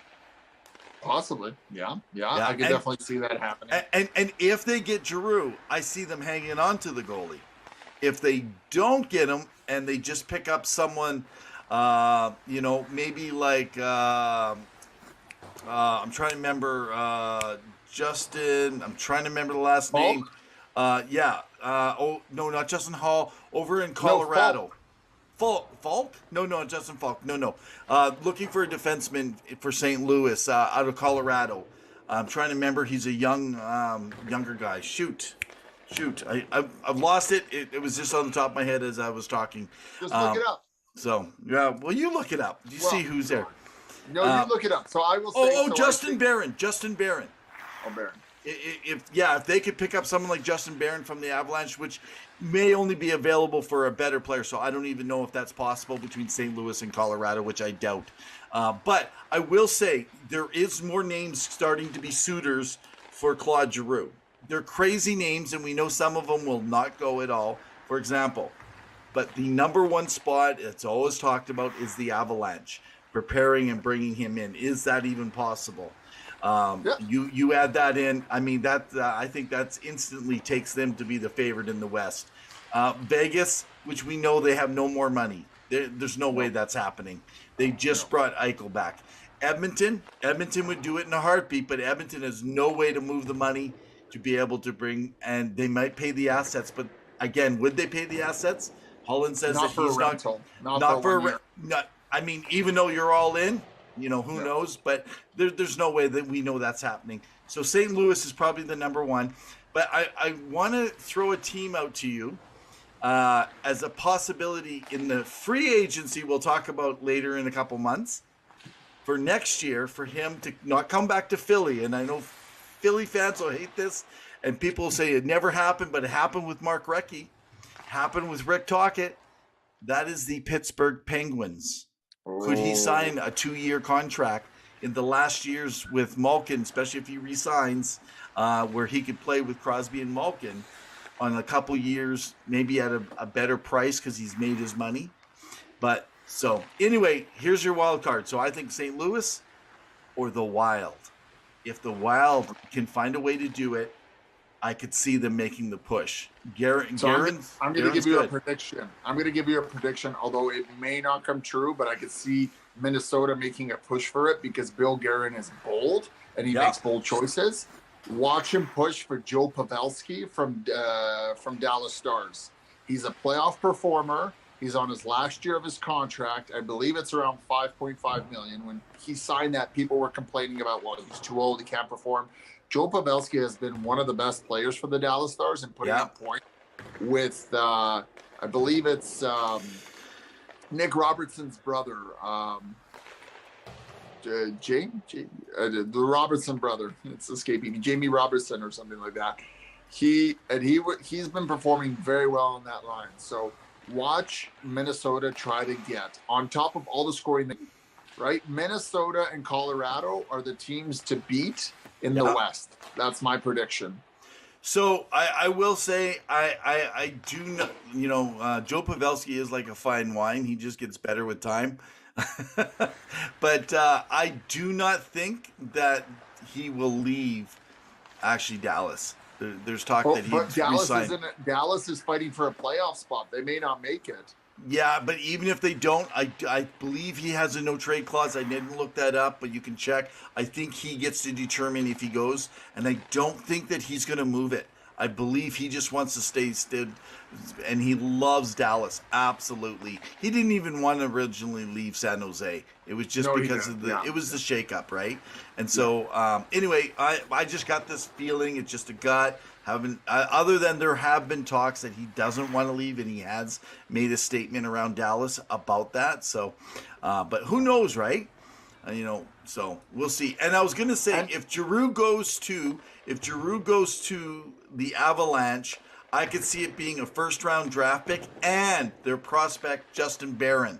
Possibly, yeah. I could definitely see that happening. And if they get Giroux, I see them hanging on to the goalie. If they don't get him and they just pick up someone, maybe like I'm trying to remember Justin. I'm trying to remember the last name. Not Justin Hall, over in Colorado. Falk? No, Justin Falk. No. Looking for a defenseman for St. Louis out of Colorado. I'm trying to remember. He's a younger guy. Shoot. I've lost it. It was just on the top of my head as I was talking. Just look it up. So, yeah, well, you look it up. You see who's there. No, you look it up. So I will say... Justin Barron. Oh, Barron. If they could pick up someone like Justin Barron from the Avalanche, which may only be available for a better player, so I don't even know if that's possible between St. Louis and Colorado, which I doubt. But I will say there is more names starting to be suitors for Claude Giroux. They're crazy names, and we know some of them will not go at all. For example, but the number one spot it's always talked about is the Avalanche, preparing and bringing him in. Is that even possible? You add that in. I mean, that I think that's instantly takes them to be the favorite in the West. Vegas, which we know they have no more money. There's no way that's happening. They just brought Eichel back. Edmonton would do it in a heartbeat, but Edmonton has no way to move the money to be able to bring, and they might pay the assets. But again, would they pay the assets? Holland says not that for he's a rental. not for a rental. I mean, even though you're all in, who knows? But there's no way that we know that's happening. So St. Louis is probably the number one. But I want to throw a team out to you as a possibility in the free agency we'll talk about later in a couple months for next year, for him to not come back to Philly. And I know Philly fans will hate this, and people will say it never happened, but it happened with Mark Recchi, happened with Rick Tocchet. That is the Pittsburgh Penguins. Could he sign a 2-year contract in the last years with Malkin, especially if he resigns, where he could play with Crosby and Malkin on a couple years, maybe at a better price because he's made his money. But so anyway, here's your wild card. So I think St. Louis or the Wild. If the Wild can find a way to do it, I could see them making the push. I'm going to give you a prediction. Although it may not come true, but I could see Minnesota making a push for it because Bill Guerin is bold and he makes bold choices. Watch him push for Joe Pavelski from Dallas Stars. He's a playoff performer. He's on his last year of his contract. I believe it's around $5.5 million. When he signed that, people were complaining about, he's too old, he can't perform. Joe Pavelski has been one of the best players for the Dallas Stars and putting up points with, I believe it's Nick Robertson's brother, the Robertson brother. It's escaping me, Jamie Robertson or something like that. He's been performing very well on that line. So watch Minnesota try to get on top of all the scoring. Right, Minnesota and Colorado are the teams to beat in the West. That's my prediction. So I will say I do know, Joe Pavelski is like a fine wine. He just gets better with time. But I do not think that he will leave actually Dallas. There's talk that But he's Dallas resigned. Dallas is fighting for a playoff spot. They may not make it. Yeah, but even if they don't, I believe he has a no trade clause. I didn't look that up, but you can check. I think he gets to determine if he goes, and I don't think that he's going to move it. I believe he just wants to stay stood, and he loves Dallas. Absolutely, he didn't even want to originally leave San Jose. It was just because of it was the shakeup, right? And so anyway, I just got this feeling. It's just a gut. Other than there have been talks that he doesn't want to leave, and he has made a statement around Dallas about that. So, but who knows, right? So we'll see. And I was gonna say, if Giroux goes to the Avalanche, I could see it being a first-round draft pick and their prospect Justin Barron.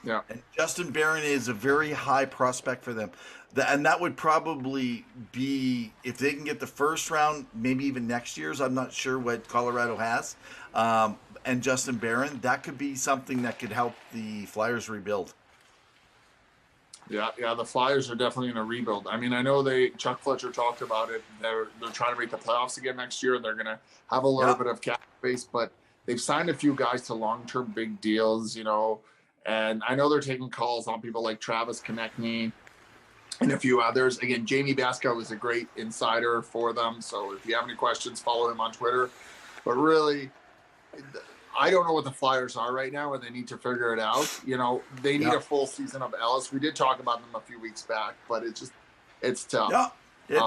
Yeah. And Justin Barron is a very high prospect for them. And that would probably be, if they can get the first round, maybe even next year's. I'm not sure what Colorado has. And Justin Barron, that could be something that could help the Flyers rebuild. Yeah, the Flyers are definitely in a rebuild. I mean, I know Chuck Fletcher talked about it. They're trying to make the playoffs again next year. They're going to have a little bit of cap space, but they've signed a few guys to long-term big deals, and I know they're taking calls on people like Travis Konechny and a few others. Again, Jamie Basko is a great insider for them, so if you have any questions, follow him on Twitter. But really, I don't know what the Flyers are right now, and they need to figure it out. They need a full season of Ellis. We did talk about them a few weeks back, but it's tough. Yeah,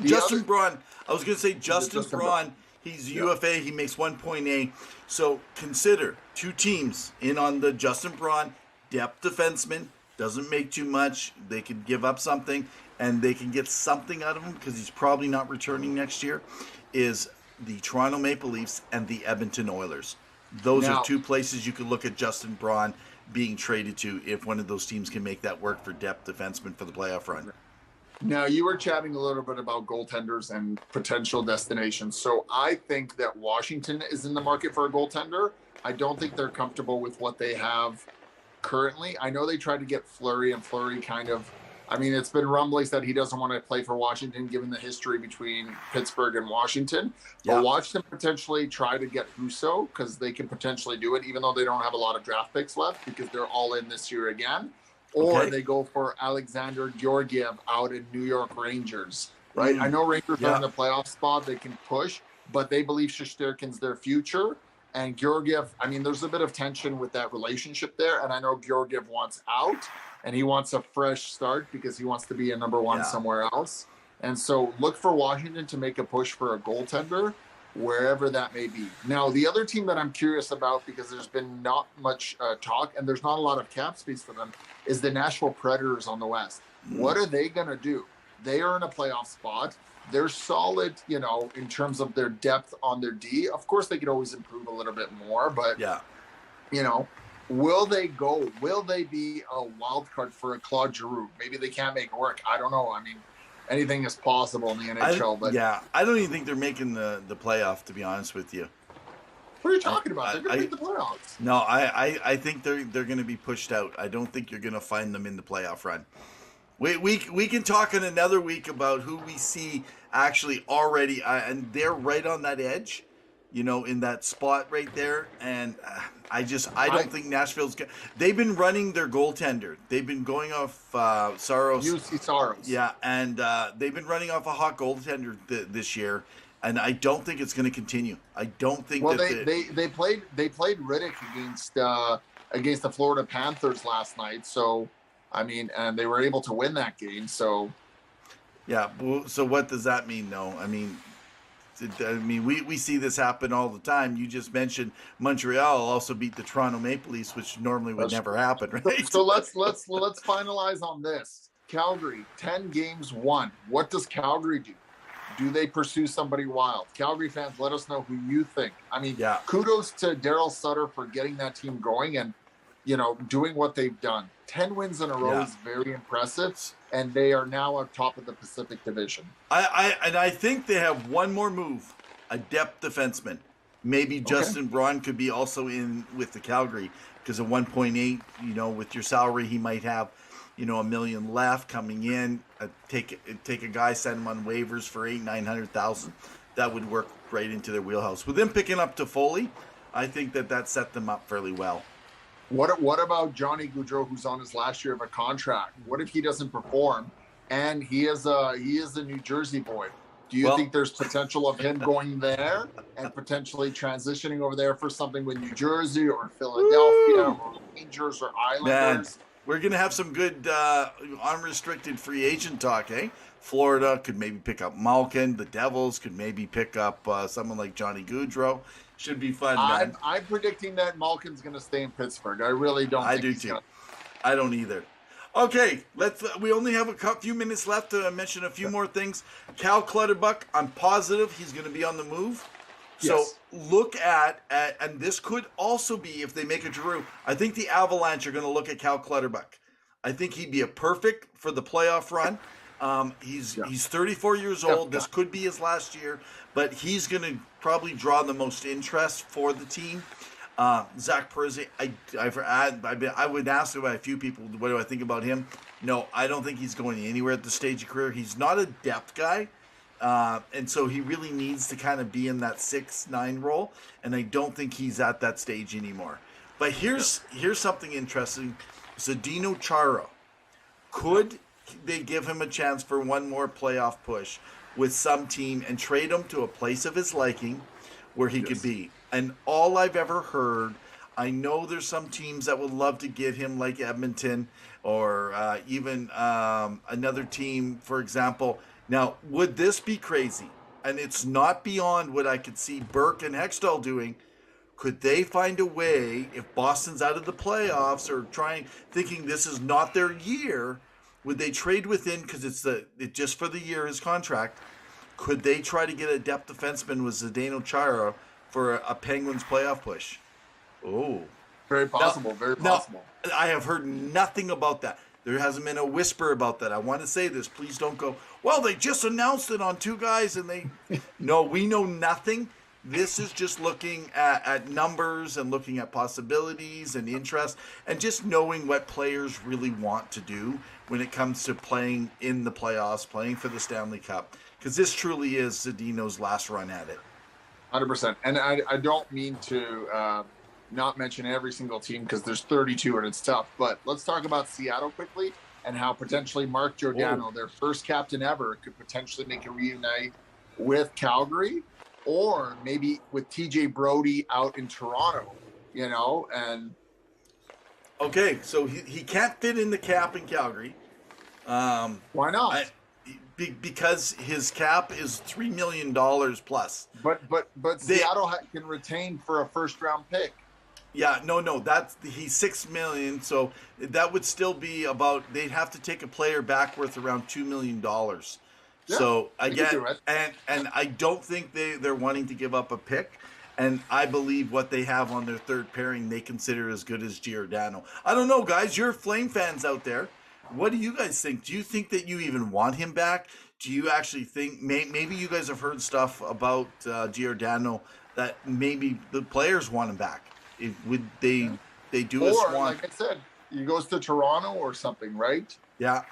Justin Braun. I was going to say Justin Braun. He's UFA. He makes 1.8. So consider two teams in on the Justin Braun depth defenseman. Doesn't make too much. They could give up something, and they can get something out of him because he's probably not returning next year. Is the Toronto Maple Leafs and the Edmonton Oilers. Those are two places you could look at Justin Braun being traded to if one of those teams can make that work for depth defensemen for the playoff run. Now, you were chatting a little bit about goaltenders and potential destinations. So I think that Washington is in the market for a goaltender. I don't think they're comfortable with what they have currently. I know they tried to get Fleury, and Fleury it's been rumblings that he doesn't want to play for Washington given the history between Pittsburgh and Washington. But watch them potentially try to get Husso because they can potentially do it, even though they don't have a lot of draft picks left because they're all in this year again. Or they go for Alexander Georgiev out in New York Rangers, right? I know Rangers are in the playoff spot. They can push, but they believe Shesterkin's their future. And Georgiev, there's a bit of tension with that relationship there. And I know Georgiev wants out, and he wants a fresh start because he wants to be a number one somewhere else. And so look for Washington to make a push for a goaltender, wherever that may be. Now, the other team that I'm curious about, because there's been not much talk and there's not a lot of cap space for them, is the Nashville Predators on the West. What are they going to do? They are in a playoff spot. They're solid, in terms of their depth on their D. Of course, they could always improve a little bit more, but, will they go? Will they be a wild card for a Claude Giroux? Maybe they can't make it work. I don't know. Anything is possible in the NHL. I don't even think they're making the playoff, to be honest with you. What are you talking about? They're going to make the playoffs. No, I think they're going to be pushed out. I don't think you're going to find them in the playoff run. We can talk in another week about who we see actually already, and they're right on that edge, in that spot right there. And I don't think Nashville's good. They've been running their goaltender. They've been going off Saros. UC Saros. Yeah, and they've been running off a hot goaltender this year. And I don't think it's going to continue. I don't think. Well, they played Riddick against the Florida Panthers last night. So, and they were able to win that game. So, yeah. So what does that mean, though? We see this happen all the time. You just mentioned Montreal also beat the Toronto Maple Leafs, which normally would never happen, right? So let's finalize on this. Calgary, 10 games won. What does Calgary do? Do they pursue somebody wild? Calgary fans, let us know who you think. Kudos to Daryl Sutter for getting that team going and, doing what they've done. 10 wins in a row is very impressive, and they are now on top of the Pacific Division. I think they have one more move, a depth defenseman. Maybe Justin Braun could be also in with the Calgary because of 1.8, with your salary, he might have $1 million left coming in. Take a guy, send him on waivers for $800,000-900,000. that would work right into their wheelhouse. With them picking up Toffoli, I think that set them up fairly well. What about Johnny Gaudreau, who's on his last year of a contract? What if he doesn't perform and he is a New Jersey boy? Do you think there's potential of him going there and potentially transitioning over there for something with New Jersey or Philadelphia or Rangers or Islanders? Man, we're going to have some good unrestricted free agent talk, eh? Florida could maybe pick up Malkin. The Devils could maybe pick up someone like Johnny Gaudreau. Should be fun, man. I'm predicting that Malkin's going to stay in Pittsburgh. I really don't. I do too. I don't either. Okay, we only have a few minutes left to mention a few more things. Cal Clutterbuck, I'm positive he's going to be on the move. So look at, and this could also be, if they make a Giroux, I think the Avalanche are going to look at Cal Clutterbuck. I think he'd be a perfect for the playoff run. He's 34 years old. This could be his last year, but he's going to probably draw the most interest for the team. Zach Parise, I would ask about a few people, what do I think about him? No, I don't think he's going anywhere at this stage of career. He's not a depth guy, and so he really needs to kind of be in that 6-9 role, and I don't think he's at that stage anymore. But here's something interesting. Zdeno Chara. Could they give him a chance for one more playoff push with some team and trade him to a place of his liking where he could be? And all I've ever heard, I know there's some teams that would love to get him, like Edmonton or even another team, for example. Now, would this be crazy? And it's not beyond what I could see Burke and Hextall doing. Could they find a way, if Boston's out of the playoffs or thinking this is not their year, would they trade within, because it's just for the year, his contract, could they try to get a depth defenseman with Zdeno Chara for a Penguins playoff push? Oh. Very possible, very possible. Now, I have heard nothing about that. There hasn't been a whisper about that. I want to say this. Please don't go, well, they just announced it on Two Guys and they... No, we know nothing. This is just looking at numbers and looking at possibilities and interest and just knowing what players really want to do when it comes to playing in the playoffs, playing for the Stanley Cup. Because this truly is Zdeno's last run at it. 100%. And I don't mean to not mention every single team because there's 32 and it's tough. But let's talk about Seattle quickly and how potentially Mark Giordano, their first captain ever, could potentially make a reunite with Calgary or maybe with TJ Brody out in Toronto, and... Okay, so he can't fit in the cap in Calgary. Why not? Because his cap is $3 million plus. But Seattle can retain for a first round pick. Yeah, no, he's $6 million, so that would still be about. They'd have to take a player back worth around $2 million. Yeah, so again, and I don't think they're wanting to give up a pick. And I believe what they have on their third pairing, they consider as good as Giordano. I don't know, guys. You're Flame fans out there. What do you guys think? Do you think that you even want him back? Do you actually think maybe you guys have heard stuff about Giordano that maybe the players want him back? Would they do a swan? Like I said, he goes to Toronto or something, right? Yeah.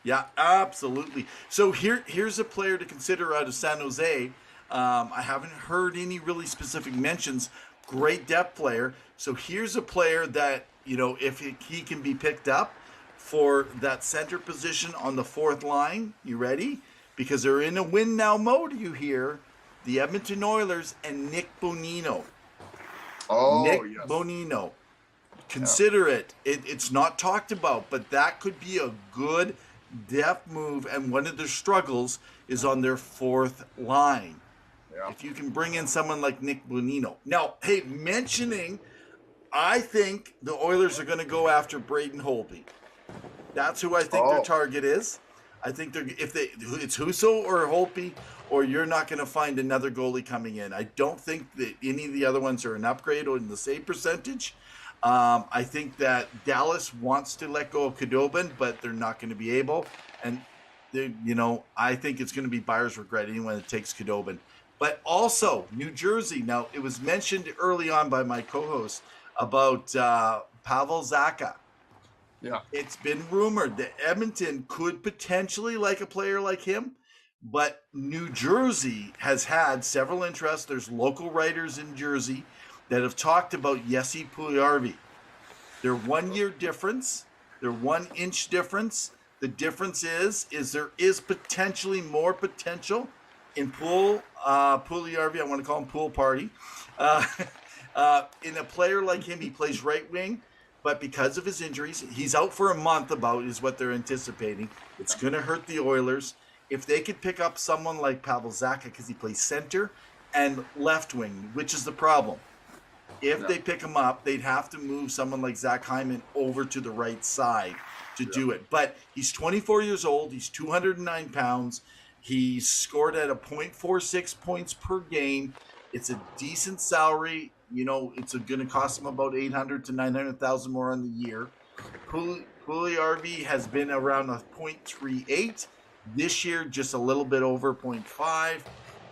Yeah, absolutely. So here's a player to consider out of San Jose. I haven't heard any really specific mentions. Great depth player. So here's a player that, if he can be picked up for that center position on the fourth line. You ready? Because they're in a win now mode, you hear. The Edmonton Oilers and Nick Bonino. Oh, Nick yes. Bonino. Consider it. It's not talked about, but that could be a good depth move, and one of their struggles is on their fourth line. Yeah. If you can bring in someone like Nick Bonino. Now, hey, I think the Oilers are going to go after Braden Holtby. That's who I think their target is. I think it's Husso or Holtby, or you're not going to find another goalie coming in. I don't think that any of the other ones are an upgrade on the save percentage. I think that Dallas wants to let go of Khudobin, but they're not going to be able. And, I think it's going to be buyer's regret anyone that takes Khudobin. But also, New Jersey. Now, it was mentioned early on by my co-host about Pavel Zacha. Yeah. It's been rumored that Edmonton could potentially like a player like him, But New Jersey has had several interests. There's local writers in Jersey that have talked about Jesse Puljujärvi. They're 1 year difference. They're 1 inch difference. The difference is there is potentially more potential in Puljujärvi. I want to call him Pool Party. Uh, in a player like him, he plays right wing, but because of his injuries, he's out for a month. About is what they're anticipating. It's going to hurt the Oilers if they could pick up someone like Pavel Zacha because he plays center and left wing, which is the problem. If they pick him up, they'd have to move someone like Zach Hyman over to the right side to do it. But he's 24 years old. He's 209 pounds. He's scored at a .46 points per game. It's a decent salary. It's going to cost him about 800 to 900,000 more on the year. Puljujärvi has been around a .38 this year, just a little bit over .5.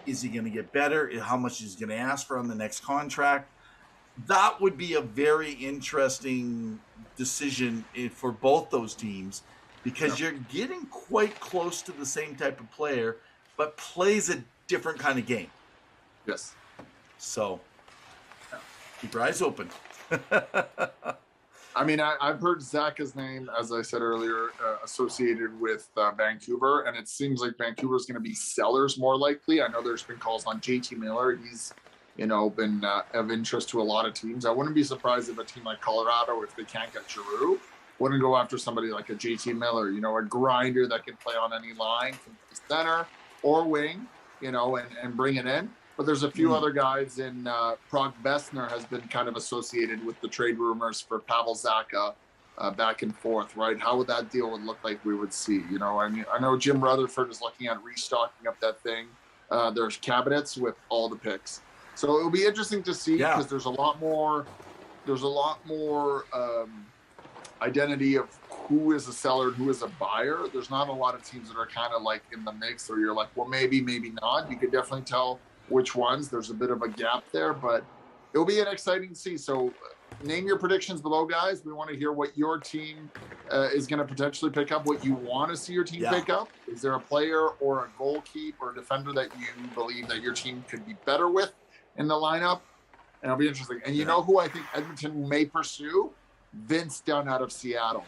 Is he going to get better? How much is he going to ask for on the next contract? That would be a very interesting decision for both those teams because you're getting quite close to the same type of player, but plays a different kind of game. Yes. So keep your eyes open. I mean, I've heard Zacha's name, as I said earlier, associated with Vancouver, and it seems like Vancouver is going to be sellers more likely. I know there's been calls on JT Miller. He's been of interest to a lot of teams. I wouldn't be surprised if a team like Colorado, if they can't get Giroux, wouldn't go after somebody like a JT Miller, a grinder that can play on any line from the center or wing, and bring it in. But there's a few other guys in Brock Besser has been kind of associated with the trade rumors for Pavel Zacha back and forth, right? How would that deal would look like we would see? I know Jim Rutherford is looking at restocking up that thing. There's cabinets with all the picks. So it'll be interesting to see because there's a lot more identity of who is a seller and who is a buyer. There's not a lot of teams that are kind of like in the mix where you're like, well, maybe not. You could definitely tell which ones. There's a bit of a gap there, but it'll be an exciting to see. So name your predictions below, guys. We want to hear what your team is going to potentially pick up, what you want to see your team pick up. Is there a player or a goalkeeper or a defender that you believe that your team could be better with in the lineup? And it'll be interesting. And you know who I think Edmonton may pursue? Vince down out of Seattle.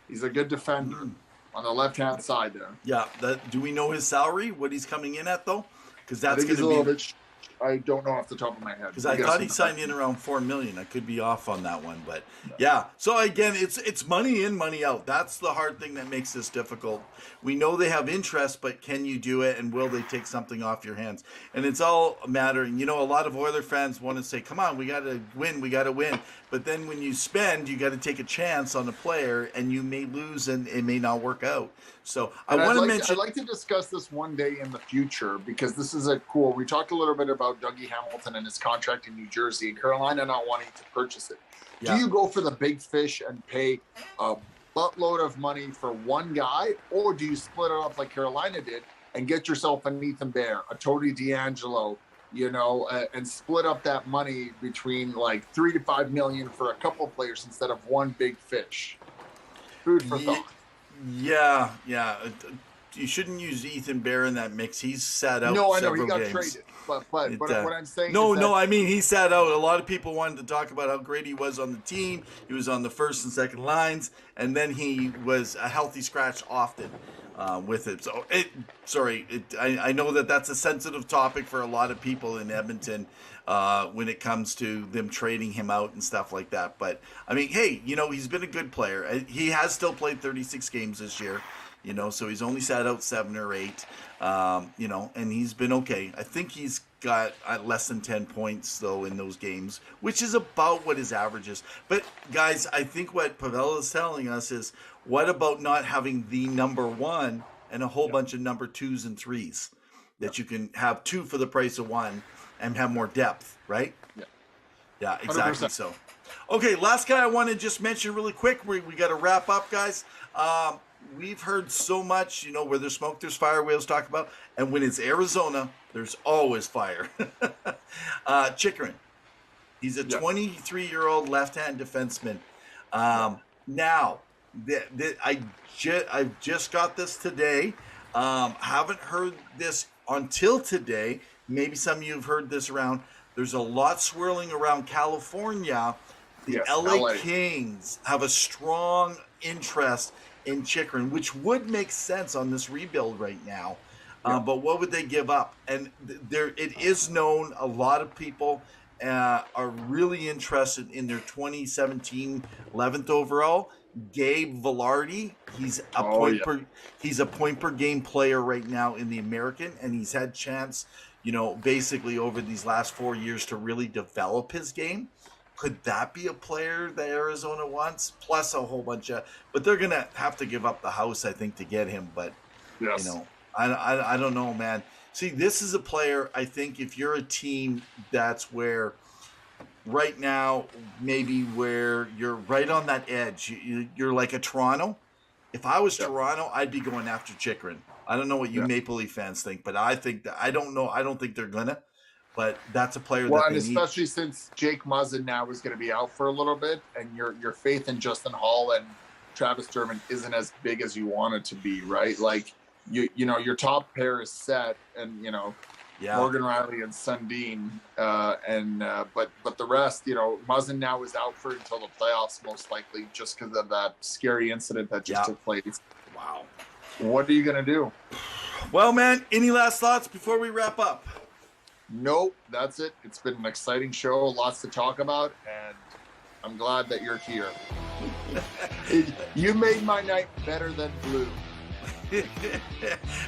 He's a good defender on the left-hand side there. Yeah. Do we know his salary, what he's coming in at, though? Because that's going to be a little bit. I don't know off the top of my head. Because I thought he signed in around $4 million. I could be off on that one, but yeah. So again, it's money in, money out. That's the hard thing that makes this difficult. We know they have interest, but can you do it, and will they take something off your hands? And it's all a matter. A lot of Oiler fans want to say, "Come on, we got to win." But then when you spend, you got to take a chance on a player, and you may lose, and it may not work out. So I want to mention. I'd like to discuss this one day in the future because this is cool. We talked a little bit about Dougie Hamilton and his contract in New Jersey and Carolina not wanting to purchase it. Yeah. Do you go for the big fish and pay a buttload of money for one guy, or do you split it up like Carolina did and get yourself an Ethan Bear, a Tony DeAngelo, and split up that money between like $3 to $5 million for a couple of players instead of one big fish? Food for thought. Yeah. You shouldn't use Ethan Bear in that mix. He's sat out. No, I know he got games. Traded, but what I'm saying. I mean he sat out. A lot of people wanted to talk about how great he was on the team. He was on the first and second lines, and then he was a healthy scratch often with it. So I know that's a sensitive topic for a lot of people in Edmonton when it comes to them trading him out and stuff like that. But I mean, hey, he's been a good player. He has still played 36 games this year. So he's only sat out 7 or 8, and he's been okay. I think he's got less than 10 points, though, in those games, which is about what his average is. But, guys, I think what Pavel is telling us is, what about not having the number one and a whole bunch of number 2s and 3s that you can have 2 for the price of 1 and have more depth, right? Yeah, exactly 100%. So. Okay, last guy I want to just mention really quick. We got to wrap up, guys. We've heard so much, where there's smoke, there's fire, we always talk about. And when it's Arizona, there's always fire. Chikrin. He's a 23-year-old left-hand defenseman. Now, I just got this today. Haven't heard this until today. Maybe some of you have heard this around. There's a lot swirling around California. The Yes, LA LA. Kings have a strong interest in Chychrun, which would make sense on this rebuild right now. But what would they give up? And it is known a lot of people are really interested in their 2017 11th overall, Gabe Velarde. He's a point per game player right now in the American, and he's had chance, basically over these last 4 years to really develop his game. Could that be a player that Arizona wants? Plus a whole bunch of, but they're gonna have to give up the house, I think, to get him. But Yes. I don't know, man. See, this is a player, I think, if you're a team that's where right now, maybe where you're right on that edge, you're like a Toronto. If I was Toronto, I'd be going after Chychrun. I don't know what you Maple Leaf fans think, but I think that I don't know. I don't think they're gonna. But that's a player that they need. Especially since Jake Muzzin now is going to be out for a little bit, and your faith in Justin Hall and Travis Dermott isn't as big as you want it to be, right? Like your top pair is set, and Morgan Riley and Sundin, but the rest, Muzzin now is out for until the playoffs most likely, just because of that scary incident that just took place. Wow. What are you going to do? Well, man, any last thoughts before we wrap up? Nope, that's it. It's been an exciting show, lots to talk about, and I'm glad that you're here. You made my night better than blue.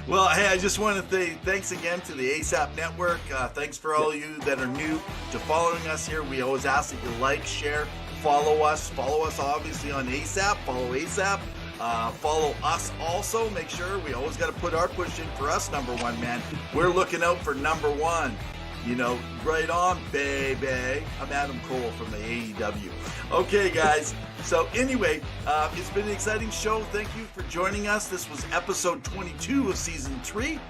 Well, hey, I just want to say thanks again to the ASAP Network. Thanks for all of you that are new to following us here. We always ask that you like, share, follow us. Follow us, obviously, on ASAP. Follow ASAP. Follow us also. Make sure we always got to put our push in for us, number one, man. We're looking out for number one. Right on, baby. I'm Adam Cole from the AEW. Okay, guys. So anyway, it's been an exciting show. Thank you for joining us. This was episode 22 of season 3.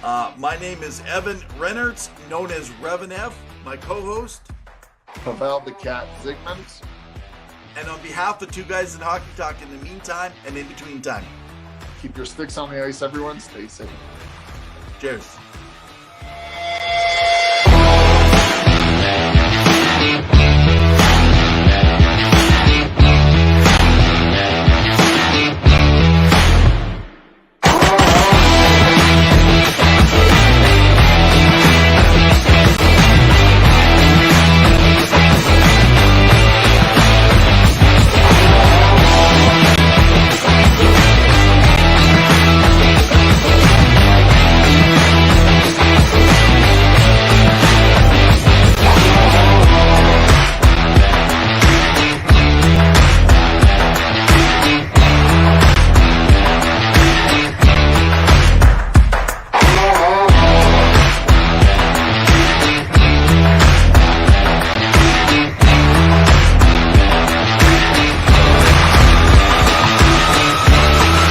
My name is Evan Rennertz, known as Revenev, my co-host. Pavel the Cat Zygmunt. And on behalf of Two Guys in Hockey Talk, in the meantime and in between time, keep your sticks on the ice, everyone. Stay safe. Cheers.